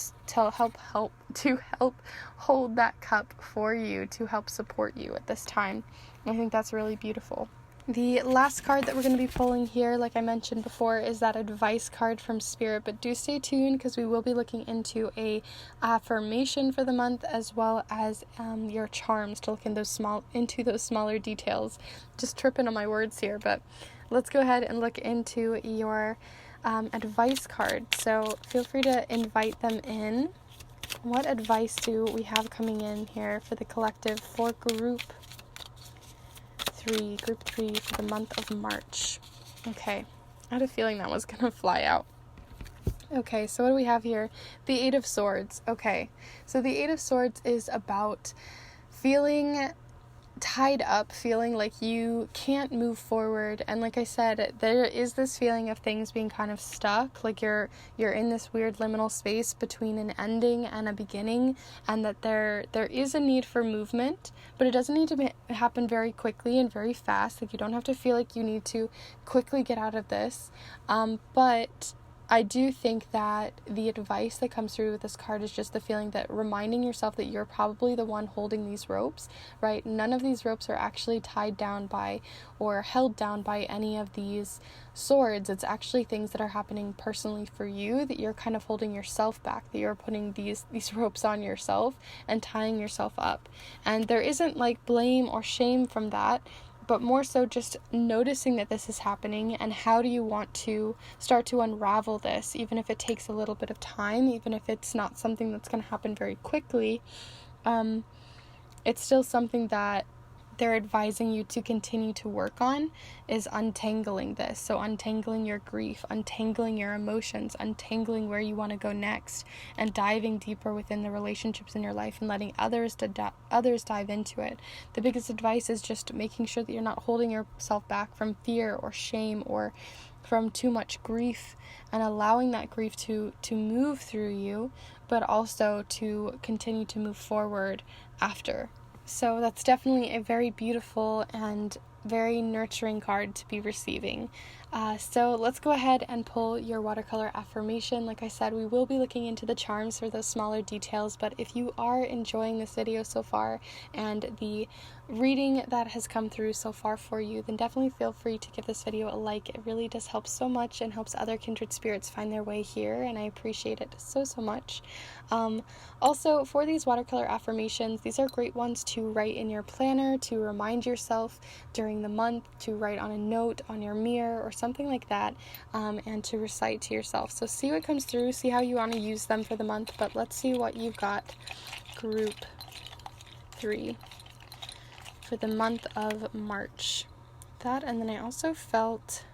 S1: hold that cup for you, to help support you at this time. I think that's really beautiful. The last card that we're going to be pulling here, like I mentioned before, is that advice card from Spirit, but do stay tuned because we will be looking into a affirmation for the month, as well as your charms, to look in into those smaller details. Just tripping on my words here, but let's go ahead and look into your advice card. So feel free to invite them in. What advice do we have coming in here for the collective for group 3 for the month of March? Okay, I had a feeling that was gonna fly out. Okay, so what do we have here? The 8 of Swords. Okay, so the 8 of Swords is about feeling tied up, feeling like you can't move forward, and like I said, there is this feeling of things being kind of stuck, like you're in this weird liminal space between an ending and a beginning, and that there is a need for movement, but it doesn't need to happen very quickly and very fast. Like, you don't have to feel like you need to quickly get out of this, but I do think that the advice that comes through with this card is just the feeling that reminding yourself that you're probably the one holding these ropes, right? None of these ropes are actually tied down by or held down by any of these swords. It's actually things that are happening personally for you, that you're kind of holding yourself back, that you're putting these ropes on yourself and tying yourself up. And there isn't like blame or shame from that, but more so just noticing that this is happening, and how do you want to start to unravel this, even if it takes a little bit of time, even if it's not something that's going to happen very quickly. It's still something that they're advising you to continue to work on, is untangling this. So untangling your grief, untangling your emotions, untangling where you want to go next, and diving deeper within the relationships in your life and letting others dive into it. The biggest advice is just making sure that you're not holding yourself back from fear or shame or from too much grief, and allowing that grief to move through you, but also to continue to move forward after. So that's definitely a very beautiful and very nurturing card to be receiving. So let's go ahead and pull your watercolor affirmation. Like I said, we will be looking into the charms for those smaller details, but if you are enjoying this video so far and the reading that has come through so far for you, then definitely feel free to give this video a like. It really does help so much and helps other kindred spirits find their way here, and I appreciate it so much. Also, for these watercolor affirmations, these are great ones to write in your planner, to remind yourself during the month, to write on a note on your mirror or something like that, and to recite to yourself. So see what comes through, see how you want to use them for the month, but let's see what you've got, group 3, for the month of March. that, and then I also felt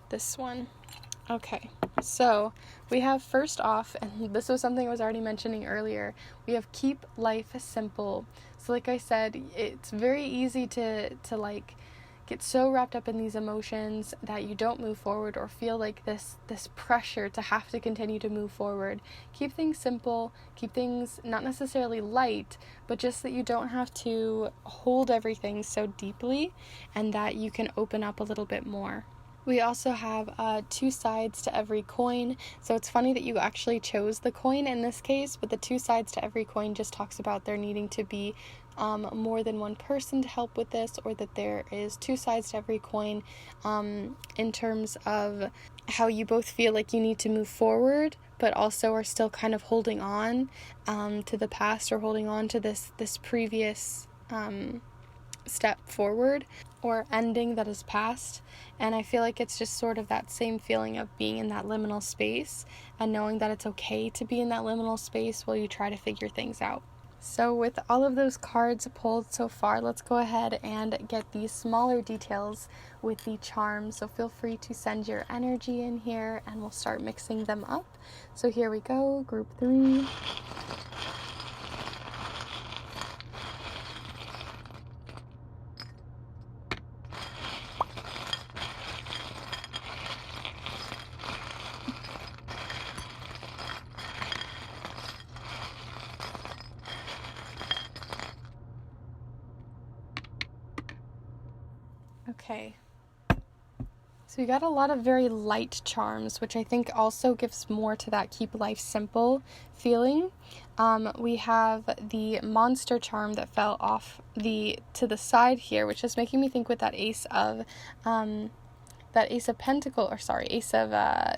S1: this one. Okay, so we have first off, and this was something I was already mentioning earlier, we have keep life simple. So like I said, it's very easy to like get so wrapped up in these emotions that you don't move forward or feel like this pressure to have to continue to move forward. Keep things simple, keep things not necessarily light, but just that you don't have to hold everything so deeply and that you can open up a little bit more. We also have 2 sides to every coin, so it's funny that you actually chose the coin in this case, but the 2 sides to every coin just talks about there needing to be more than one person to help with this, or that there is 2 sides to every coin in terms of how you both feel like you need to move forward, but also are still kind of holding on to the past or holding on to this previous step forward or ending that is past. And I feel like it's just sort of that same feeling of being in that liminal space and knowing that it's okay to be in that liminal space while you try to figure things out. So with all of those cards pulled so far, let's go ahead and get these smaller details with the charms. So feel free to send your energy in here and we'll start mixing them up. So here we go, group 3. Okay, so we got a lot of very light charms, which I think also gives more to that keep life simple feeling. We have the monster charm that fell off to the side here, which is making me think with that Ace of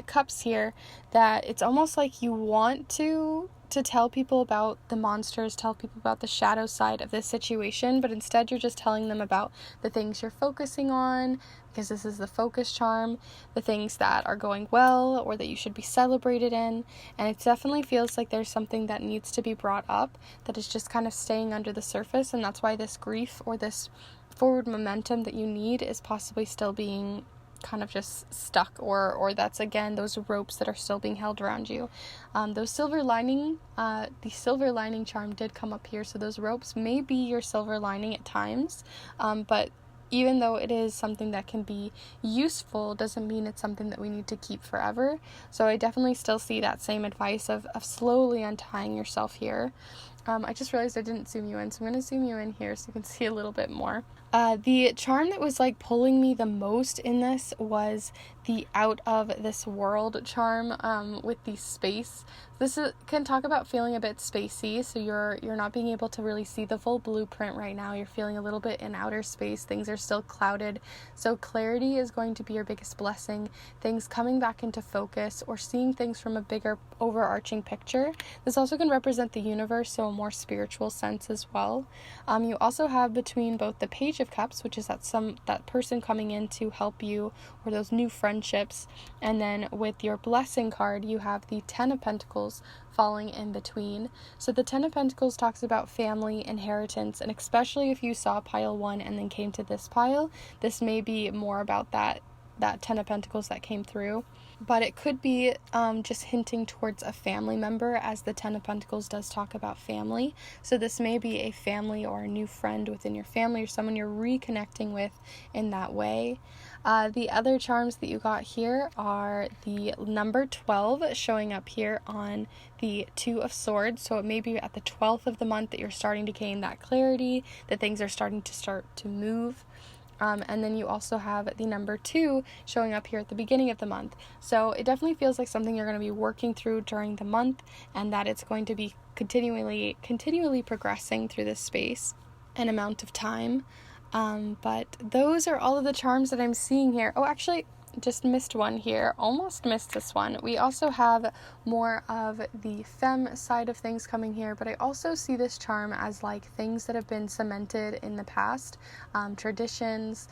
S1: Cups here, that it's almost like you want to tell people about the monsters, tell people about the shadow side of this situation, but instead you're just telling them about the things you're focusing on, because this is the focus charm, the things that are going well or that you should be celebrated in. And it definitely feels like there's something that needs to be brought up that is just kind of staying under the surface, and that's why this grief or this forward momentum that you need is possibly still being kind of just stuck, or that's again those ropes that are still being held around you. The silver lining charm did come up here, so those ropes may be your silver lining at times, but even though it is something that can be useful, doesn't mean it's something that we need to keep forever. So I definitely still see that same advice of slowly untying yourself here. I just realized I didn't zoom you in, so I'm going to zoom you in here so you can see a little bit more. The charm that was like pulling me the most in this was the out of this world charm with the space. Can talk about feeling a bit spacey, so you're not being able to really see the full blueprint right now. You're feeling a little bit in outer space. Things are still clouded, so clarity is going to be your biggest blessing. Things coming back into focus or seeing things from a bigger overarching picture. This also can represent the universe, so a more spiritual sense as well. You also have between both the Page of Cups, which is that person coming in to help you, or those new friendships, and then with your blessing card you have the 10 of Pentacles falling in between. So the 10 of Pentacles talks about family, inheritance, and especially if you saw pile 1 and then came to this pile, this may be more about that 10 of Pentacles that came through. But it could be just hinting towards a family member, as the 10 of Pentacles does talk about family. So this may be a family or a new friend within your family, or someone you're reconnecting with in that way. The other charms that you got here are the number 12 showing up here on the 2 of Swords. So it may be at the 12th of the month that you're starting to gain that clarity, that things are starting to move. And then you also have the number 2 showing up here at the beginning of the month. So it definitely feels like something you're going to be working through during the month, and that it's going to be continually progressing through this space and amount of time. But those are all of the charms that I'm seeing here. Oh, actually, just missed one here, almost missed this one. We also have more of the femme side of things coming here, but I also see this charm as like things that have been cemented in the past, traditions,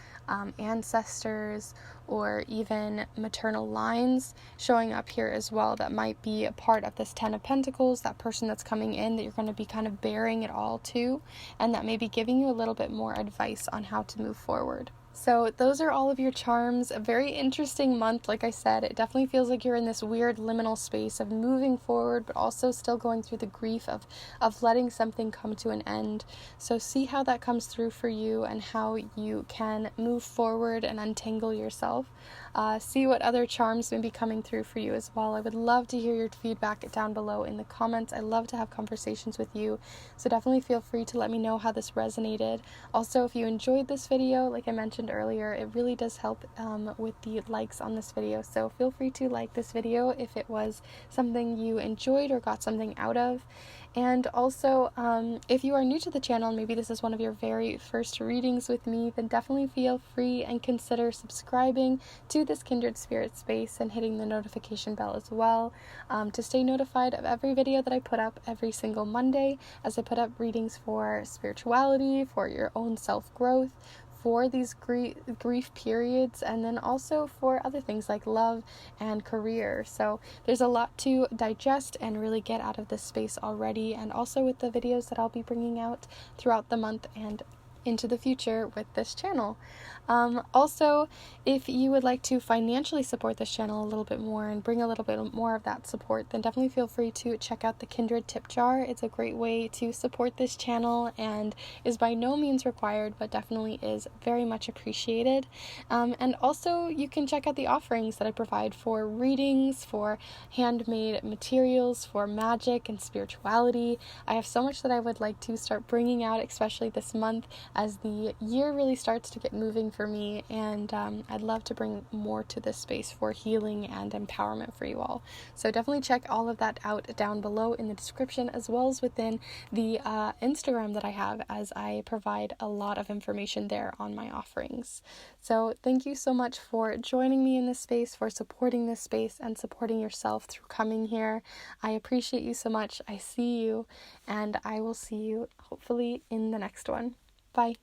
S1: ancestors, or even maternal lines showing up here as well that might be a part of this Ten of Pentacles, that person that's coming in that you're going to be kind of bearing it all to, and that may be giving you a little bit more advice on how to move forward. So those are all of your charms. A very interesting month, like I said. It definitely feels like you're in this weird liminal space of moving forward, but also still going through the grief of letting something come to an end. So see how that comes through for you and how you can move forward and untangle yourself. See what other charms may be coming through for you as well. I would love to hear your feedback down below in the comments. I love to have conversations with you. So definitely feel free to let me know how this resonated. Also, if you enjoyed this video, like I mentioned earlier, it really does help with the likes on this video. So feel free to like this video if it was something you enjoyed or got something out of. And also, if you are new to the channel, and maybe this is one of your very first readings with me, then definitely feel free and consider subscribing to this Kindred Spirit space and hitting the notification bell as well, to stay notified of every video that I put up every single Monday, as I put up readings for spirituality, for your own self-growth, for these grief periods, and then also for other things like love and career. So there's a lot to digest and really get out of this space already, and also with the videos that I'll be bringing out throughout the month and into the future with this channel. Also, if you would like to financially support this channel a little bit more and bring a little bit more of that support, then definitely feel free to check out the Kindred tip jar. It's a great way to support this channel and is by no means required, but definitely is very much appreciated. And also you can check out the offerings that I provide for readings, for handmade materials, for magic and spirituality. I have so much that I would like to start bringing out, especially this month as the year really starts to get moving for me, and I'd love to bring more to this space for healing and empowerment for you all. So definitely check all of that out down below in the description, as well as within the Instagram that I have, as I provide a lot of information there on my offerings. So thank you so much for joining me in this space, for supporting this space and supporting yourself through coming here. I appreciate you so much. I see you, and I will see you hopefully in the next one. Bye.